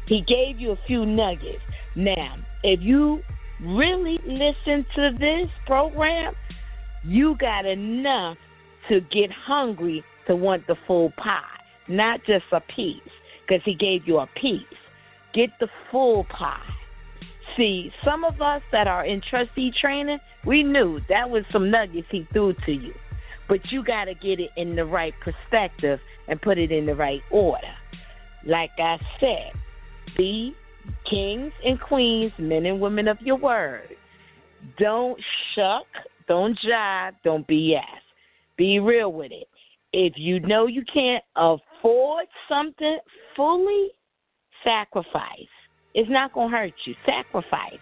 He gave you a few nuggets. Now, if you really listen to this program, you got enough to get hungry to want the full pie, not just a piece, because he gave you a piece. Get the full pie. See, some of us that are in trustee training, we knew that was some nuggets he threw to you. But you got to get it in the right perspective and put it in the right order. Like I said, be kings and queens, men and women of your word. Don't shuck, don't jive, don't BS. Be real with it. If you know you can't afford something fully, sacrifice. It's not going to hurt you. Sacrifice.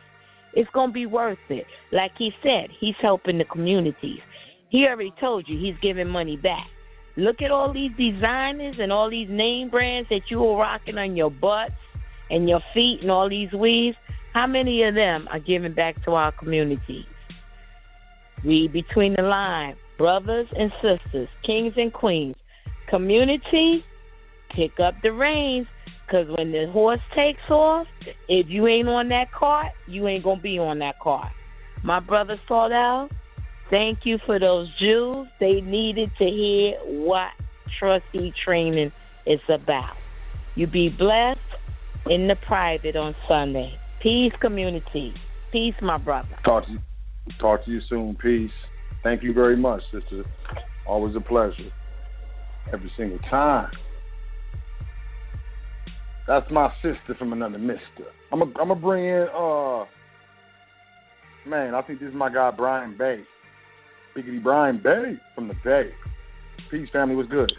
It's going to be worth it. Like he said, he's helping the communities. He already told you he's giving money back. Look at all these designers and all these name brands that you are rocking on your butts and your feet and all these weaves. How many of them are giving back to our communities? Read between the lines. Brothers and sisters, kings and queens, community, pick up the reins, because when the horse takes off, if you ain't on that cart, you ain't going to be on that cart. My brother Sordell, thank you for those jewels. They needed to hear what trustee training is about. You be blessed in the private on Sunday. Peace, community. Peace, my brother. Talk to you soon. Peace. Thank you very much, sister. Always a pleasure. Every single time. That's my sister from another mister. I'm gonna bring in man, I think this is my guy Brian Bay. Biggity Brian Bay from the Bay. Peace, family. What's good?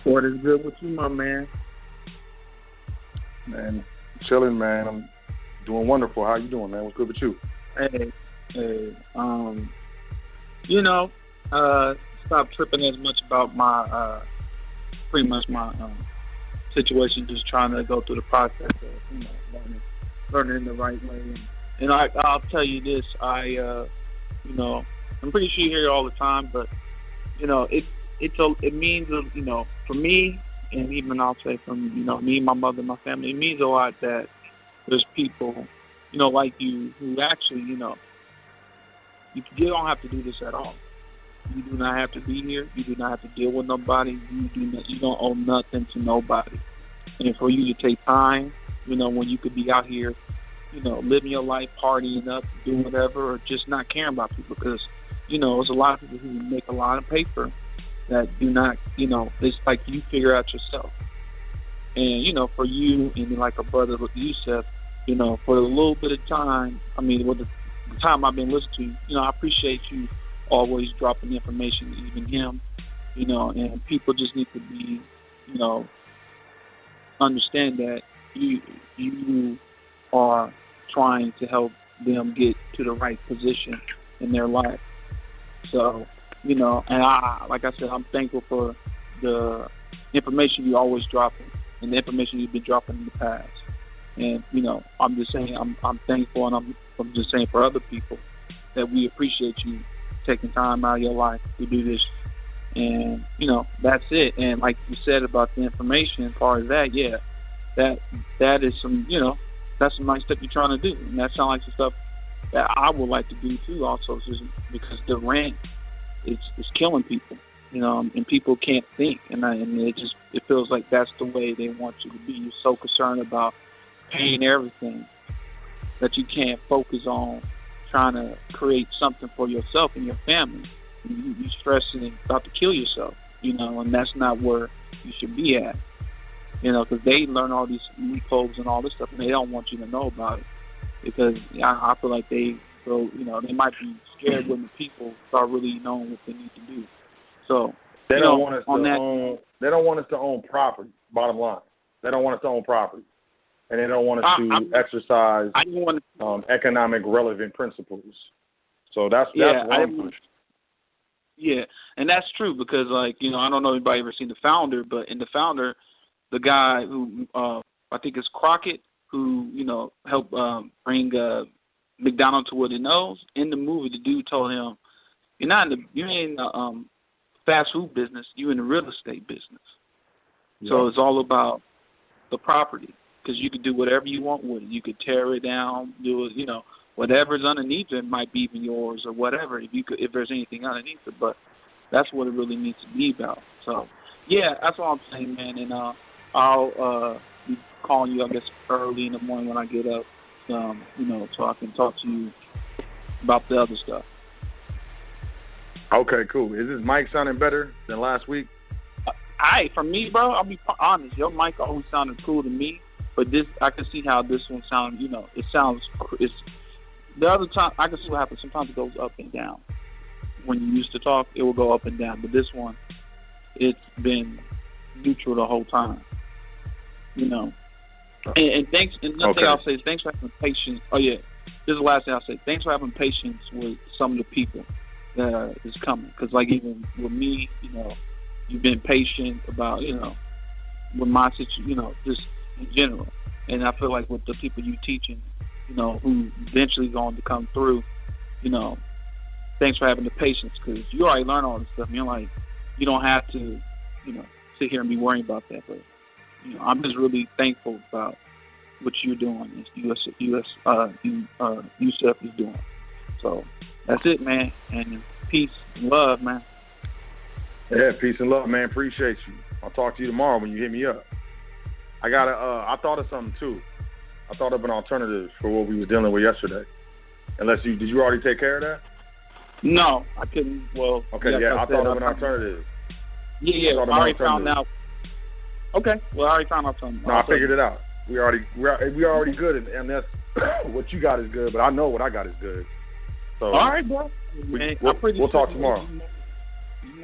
What is good with you, my man? Man, chilling, man. I'm doing wonderful. How you doing, man? What's good with you? Hey, stop tripping as much about my, pretty much my situation. Just trying to go through the process of, learning in the right way. And I'll tell you this, I'm pretty sure you hear it all the time, but it means, for me, and even I'll say from me, my mother, my family, it means a lot that there's people, like you who actually, you don't have to do this at all. You do not have to be here. You do not have to deal with nobody. You don't owe nothing to nobody. And for you to take time, when you could be out here, living your life, partying up, doing whatever, or just not caring about people, because there's a lot of people who make a lot of paper that do not, it's like you figure out yourself. And, for you and like a brother like Yusef, for a little bit of time, with the time I've been listening to you, I appreciate you always dropping information, even him, and people just need to be, understand that you are trying to help them get to the right position in their life. So, and like I said, I'm thankful for the information you always dropping and the information you've been dropping in the past. And, I'm just saying I'm thankful, and I'm just saying for other people that we appreciate you taking time out of your life to do this. And, that's it. And like you said about the information, as far as that, yeah, that is some, that's some nice stuff you're trying to do. And that sounds like some stuff that I would like to do too also, just because the rent is killing people, and people can't think. And it feels like that's the way they want you to be. You're so concerned about paying everything that you can't focus on trying to create something for yourself and your family. You're stressing and about to kill yourself, and that's not where you should be at, because they learn all these loopholes and all this stuff, and they don't want you to know about it, because I feel like they might be scared when the people start really knowing what they need to do. So they don't want us to own property. Bottom line, they don't want us to own property. And they don't want us to exercise economic relevant principles. So that's one push. Yeah, and that's true because, I don't know if anybody ever seen The Founder, but in The Founder, the guy who I think is Crockett, who helped bring McDonald's to what it knows. In the movie, the dude told him, "You ain't in the fast food business. You in the real estate business. Yeah. So it's all about the property." Because you could do whatever you want with it. You could tear it down, do it, whatever's underneath it might be even yours or whatever, if there's anything underneath it. But that's what it really needs to be about. So, yeah, that's all I'm saying, man. And I'll be calling you, I guess, early in the morning when I get up, so I can talk to you about the other stuff. Okay, cool. Is this mic sounding better than last week? For me, bro, I'll be honest. Your mic always sounded cool to me. But this, I can see how this one sounds. It's the other time. I can see what happens. Sometimes it goes up and down. When you used to talk, it will go up and down. But this one, it's been neutral the whole time. You know. And thanks. And another thing I'll say is thanks for having patience. Oh yeah, this is the last thing I'll say. Thanks for having patience with some of the people that is coming. Because like even with me, you know, you've been patient about, you know, with my situation, you know, just in general. And I feel like with the people you teaching, you know, who eventually going to come through, you know, thanks for having the patience, because you already learn all this stuff. And you're like, you don't have to, you know, sit here and be worried about that. But you know, I'm just really thankful about what you're doing, USF is doing. So that's it, man. And peace and love, man. Yeah, peace and love, man. Appreciate you. I'll talk to you tomorrow when you hit me up. I thought of something too. I thought of an alternative for what we were dealing with yesterday. Did you already take care of that? No, I couldn't. Well, okay, I thought of an alternative. Yeah, I already found out. Okay, well, I already found out something. No, I figured it out. We already good, and that's what you got is good. But I know what I got is good. So all right, bro. We'll talk tomorrow.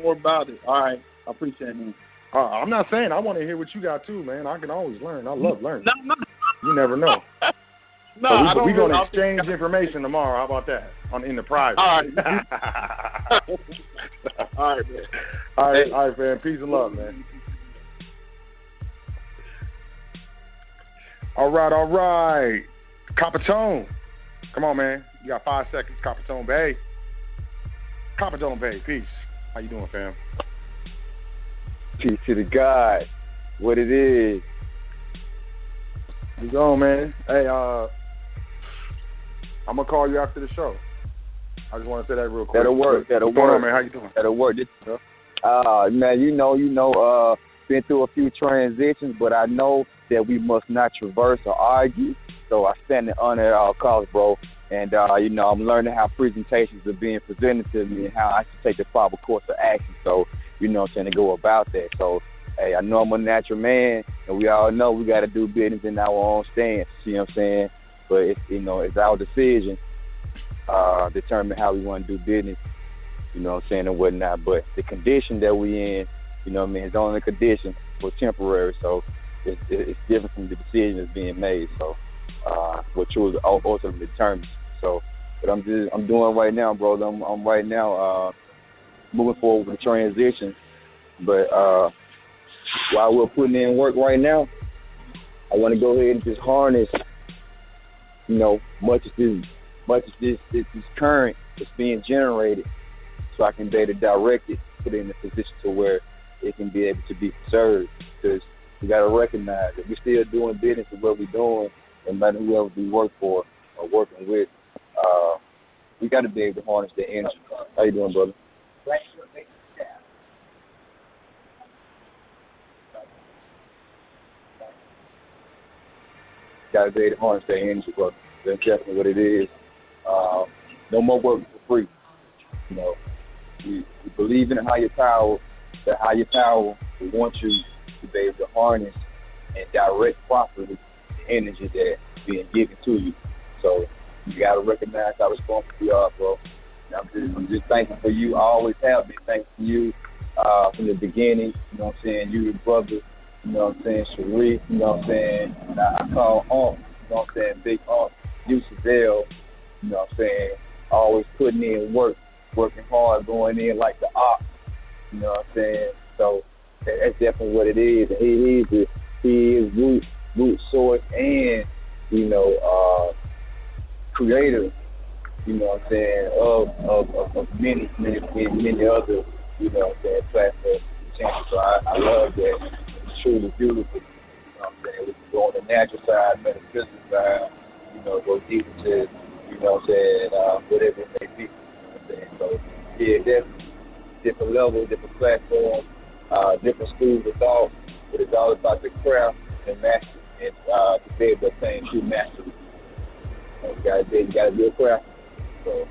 More about it. All right, I appreciate it, man. I'm not saying I want to hear what you got too, man. I can always learn. I love learning. No. You never know. No, so we're going to exchange information tomorrow. How about that? In the private. All right. All right, man. All right, man. Peace and love, man. All right. Capitone. Come on, man. You got 5 seconds. Capitone Bay. Capitone Bay. Peace. How you doing, fam? Peace to the God. What it is. You go, man. Hey, I'm going to call you after the show. I just want to say that real quick. That'll work. What's going on, man? How you doing? That'll work. Man, you know, been through a few transitions, but I know that we must not traverse or argue. So I stand in honor at all costs, bro. And, you know, I'm learning how presentations are being presented to me and how I should take the proper course of action. So, you know what I'm saying, to go about that. So, hey, I know I'm a natural man, and we all know we got to do business in our own stance, you know what I'm saying? But, it's our decision determine how we want to do business, you know what I'm saying, and whatnot. But the condition that we in, you know what I mean, it's only a condition for temporary. So it's different from the decision that's being made. So what truly ultimately determines. So what I'm doing right now, bro, I'm right now moving forward with the transition. But while we're putting in work right now, I want to go ahead and just harness, you know, much as this current is being generated, so I can be able to direct it, put it in a position to where it can be able to be served. Because we got to recognize that we're still doing business with what we're doing, no matter whoever we work for or working with. We got to be able to harness the energy. How you doing, brother? Got to be able to harness that energy, brother. That's definitely what it is. No more working for free. You know, we believe in a higher power. The higher power, we want you to be able to harness and direct properly the energy that's being given to you. So you got to recognize how responsible you are, bro. And I'm just thankful for you. I always have been thankful for you from the beginning. You know what I'm saying? You, your brother, you know what I'm saying, Sharif, you know what I'm saying? I call Aunt, you know what I'm saying, Big Aunt, you, Savelle, you know what I'm saying, always putting in work, working hard, going in like the ox, you know what I'm saying? So that's definitely what it is. And he is root source and, you know, creator, you know what I'm saying, of many other, you know what I'm saying, platforms. So I love that. It's truly beautiful. You know what I'm saying? We can go on the natural side, metaphysical side, you know, go deep into, you know what I'm saying, whatever it may be. You know what I'm saying? So, yeah, definitely different levels, different platforms, different schools of thought, but it's all about the craft and mastery and to be able to attain true mastery. You gotta be a craft. So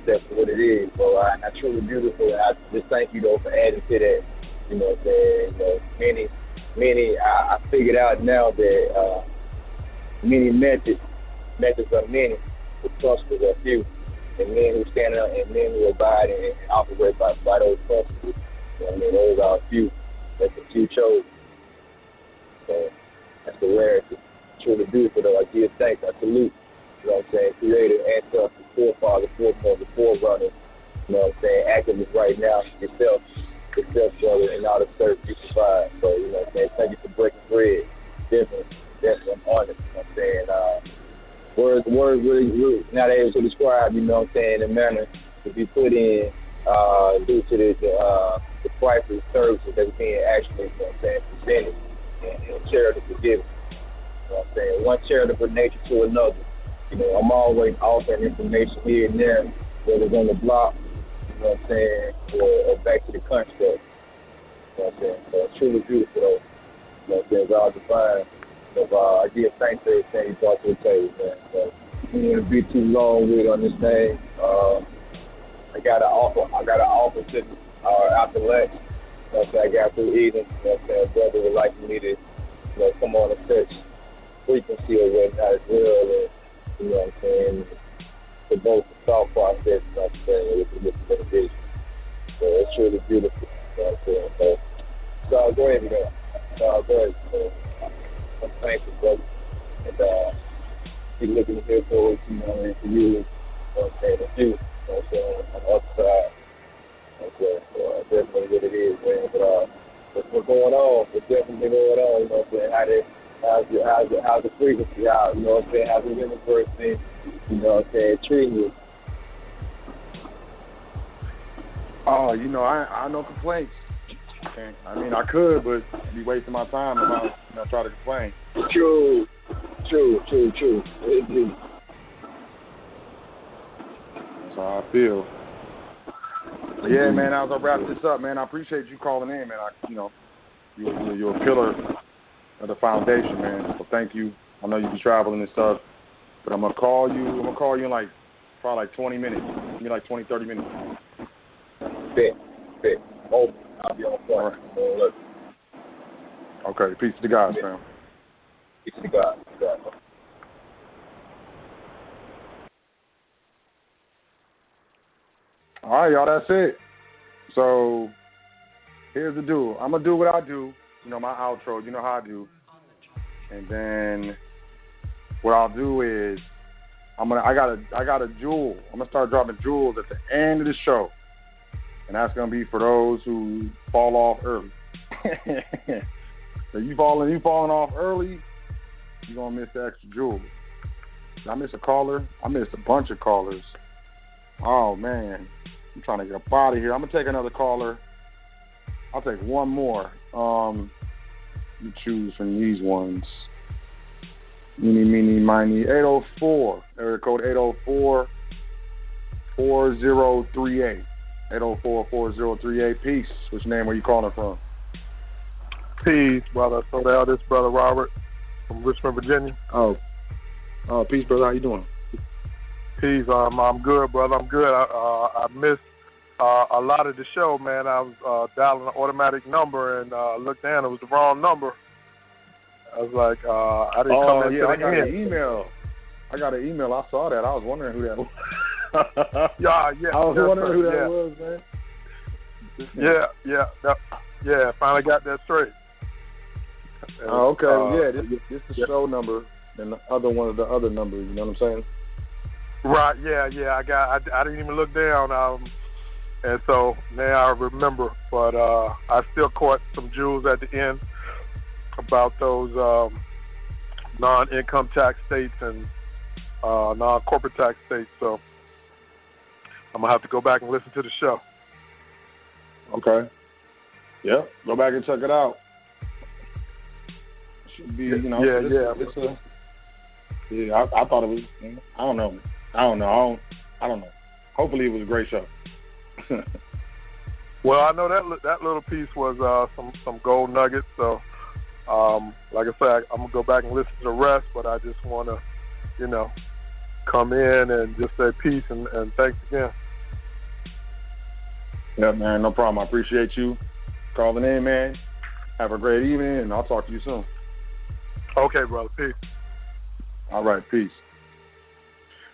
that's what it is. So I truly beautiful. I just thank you though for adding to that. You know what I'm saying? You know, many I figured out now that many methods are many, but principles are few. And men who stand up and men who abide and operate by those principles, you know what I mean, those are few. That's a few chose. So that's the rarity. Truly beautiful, though. I give thanks. I salute. You know what I'm saying? Creator, ancestors, forefathers, foremothers, forerunners. You know what I'm saying? Activists right now. Yourself, brother, and all the service you provide. So, you know what I'm saying? Thank you for breaking bread. Definitely, I'm honest. You know what I'm saying? Words really not able to describe, you know what I'm saying, the manner to be put in due to the priceless services that we can actually, you know what I'm saying, presented and charitable giving. You know what I'm saying? One charitable nature to another. You know, I'm always offering information here and there, whether it's on the block, you know what I'm saying, or back to the construct. You know what I'm saying? So it's truly beautiful, though. You know what I'm saying? It's all defined. I give thanks for everything you brought to the table, man. So I don't want to be too long with on this thing. I got an offer to after lunch. You know what I'm saying? I got through eating. You know what I'm saying? Brother would like me to, you know, come on and touch frequency or whatnot as well. And, you know what I'm saying? For both the thought process, you know what I'm saying, with the meditation. So it's really beautiful. You know what I'm saying? So go ahead, man. Go ahead. I'm thankful, brother. And keep looking here forward, you know, and for you, you know what I'm saying, and you know what I'm saying, on the other side. Okay, so definitely what it is, man. But what's going on? What's definitely going on, you know what I'm saying? How's the frequency out, you know what I'm saying? How's the universe been, you know what I'm saying, treating you? Oh, you know, I no complaints. I mean, I could, but I'd be wasting my time if I try to complain. True. That's how I feel. But yeah, man, as I wrap this up, man, I appreciate you calling in, man. You're a pillar of the foundation, man. So thank you. I know you be traveling and stuff, but I'm gonna call you in like probably like 20 minutes. Give me like 20, 30 minutes. Bet. Oh, I'll be on point. All right. Okay, peace to the guys, fam. Peace to God. All right, y'all, that's it. So here's the deal. I'm gonna do what I do. You know, my outro. You know how I do. And then what I'll do is I got a jewel. I'm gonna start dropping jewels at the end of the show, and that's gonna be for those who fall off early. So you falling off early, you're gonna miss the extra jewel. Did I miss a caller? I missed a bunch of callers. Oh man, I'm trying to get up out of here. I'm gonna take another caller. I'll take one more. You choose from these ones. Meeny, miny, 804. Area code 804-4038. 804-4038. Peace. Which name are you calling from? Peace, brother. So now this brother Robert from Richmond, Virginia. Oh, peace, brother. How you doing? Peace. I'm good, brother. I'm good. I missed a lot of the show, man. I was dialing an automatic number and looked down. It was the wrong number. I was like, I didn't come into I got an email. I saw that. I was wondering who that was. yeah. I was wondering who that was, man. Yeah. Finally got that straight. Oh, okay. This is the show number, and the other one is the other number. You know what I'm saying? Right. Yeah. I didn't even look down. And so now I remember, but I still caught some jewels at the end about those non-income tax states and non-corporate tax states. So I'm gonna have to go back and listen to the show. Okay. Yep. Go back and check it out. Should be, you know. I thought it was. I don't know. Hopefully, it was a great show. Well, I know that little piece was some gold nuggets. So, like I said, I'm gonna go back and listen to the rest. But I just want to, come in and just say peace and thanks again. Yeah, man, no problem. I appreciate you calling in, man. Have a great evening, and I'll talk to you soon. Okay, brother. Peace. All right, peace.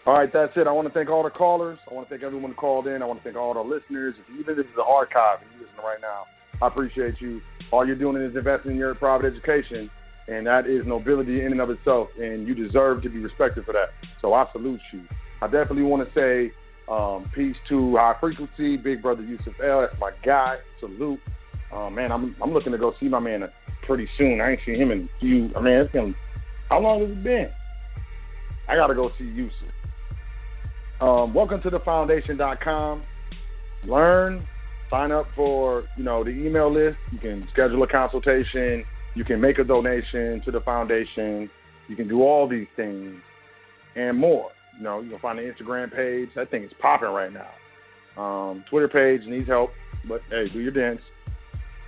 All right, that's it. I want to thank all the callers. I want to thank everyone who called in. I want to thank all the listeners. Even if this is an archive and you're listening right now, I appreciate you. All you're doing is investing in your private education, and that is nobility in and of itself, and you deserve to be respected for that. So I salute you. I definitely want to say peace to High Frequency, Big Brother Yusuf L. That's my guy. Salute. Man, I'm looking to go see my man pretty soon. I ain't seen him in a few. It's been, how long has it been? I got to go see Yusuf. Welcome to thefoundation.com. Learn, sign up for, the email list. You can schedule a consultation. You can make a donation to the foundation. You can do all these things and more. You can find the Instagram page. That thing is popping right now. Twitter page needs help, but hey, do your dance.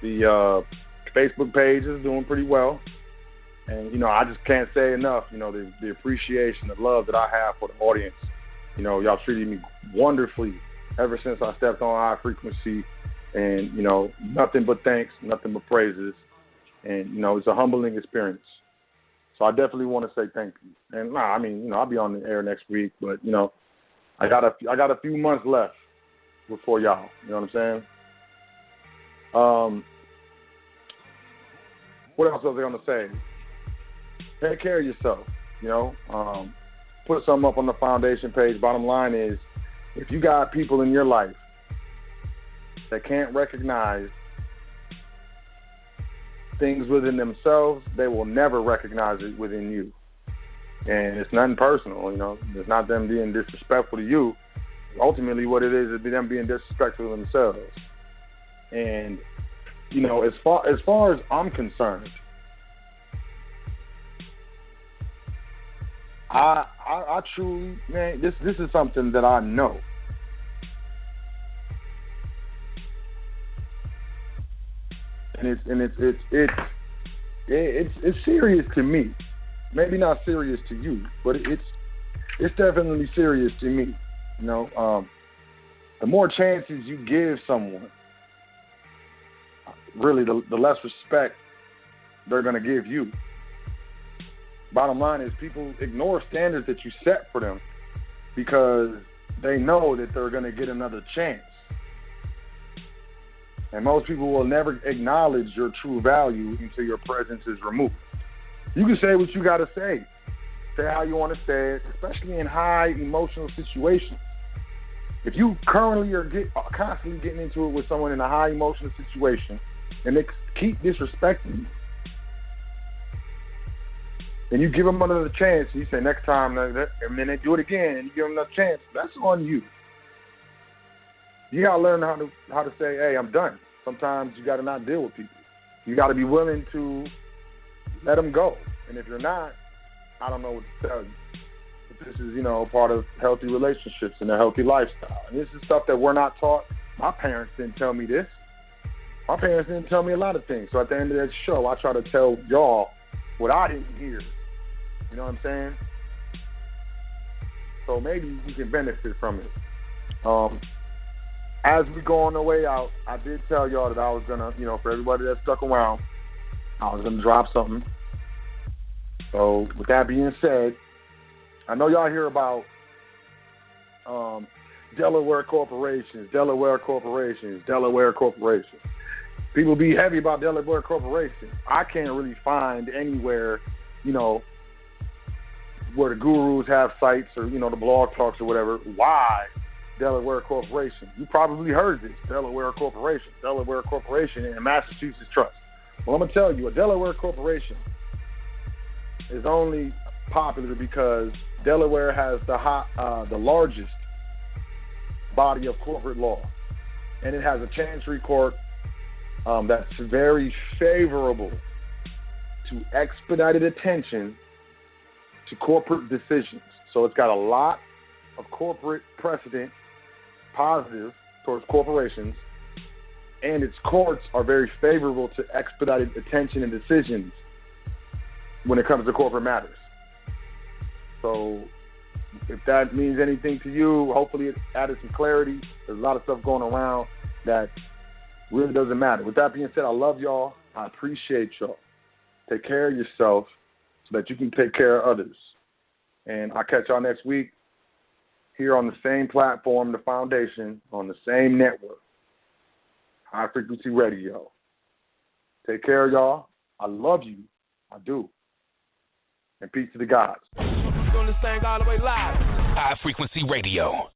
The Facebook page is doing pretty well. And, I just can't say enough, the appreciation, the love that I have for the audience. Y'all treated me wonderfully ever since I stepped on High Frequency. And, nothing but thanks, nothing but praises. And, it's a humbling experience. So I definitely want to say thank you. And, I'll be on the air next week. But, I got a few months left before y'all. You know what I'm saying? What else was I going to say? Take care of yourself, put something up on the foundation page. Bottom line is, if you got people in your life that can't recognize things within themselves, they will never recognize it within you. And it's nothing personal, It's not them being disrespectful to you. Ultimately, what it is them being disrespectful to themselves. And, as far as I'm concerned, I truly, man, this is something that I know. And it's serious to me. Maybe not serious to you, but it's definitely serious to me. The more chances you give someone, really, the less respect they're going to give you. Bottom line is, people ignore standards that you set for them because they know that they're going to get another chance. And most people will never acknowledge your true value until your presence is removed. You can say what you got to say. Say how you want to say it, especially in high emotional situations. If you currently are constantly getting into it with someone in a high emotional situation and they keep disrespecting you, and you give them another chance, and you say next time, and then they do it again, and you give them another chance, that's on you. You got to learn how to say, hey, I'm done. Sometimes you got to not deal with people. You got to be willing to let them go. And if you're not, I don't know what to tell you. But this is, part of healthy relationships and a healthy lifestyle. And this is stuff that we're not taught. My parents didn't tell me this. My parents didn't tell me a lot of things. So at the end of that show, I try to tell y'all what I didn't hear. You know what I'm saying? So maybe you can benefit from it. As we go on the way out, I did tell y'all that I was going to, for everybody that stuck around, I was going to drop something. So with that being said, I know y'all hear about Delaware corporations. People be heavy about Delaware corporations. I can't really find anywhere, where the gurus have sites or, the blog talks or whatever, why Delaware Corporation. You probably heard this, Delaware Corporation and Massachusetts Trust. Well, I'm going to tell you, a Delaware Corporation is only popular because Delaware has the largest body of corporate law, and it has a chancery court that's very favorable to expedited attention to corporate decisions. So it's got a lot of corporate precedent, positive towards corporations, and its courts are very favorable to expedited attention and decisions when it comes to corporate matters. So if that means anything to you, hopefully it added some clarity. There's a lot of stuff going around that really doesn't matter. With that being said, I love y'all. I appreciate y'all. Take care of yourself so that you can take care of others. And I'll catch y'all next week here on the same platform, The Foundation, on the same network, High Frequency Radio. Take care of y'all. I love you. I do. And peace to the gods. High Frequency Radio.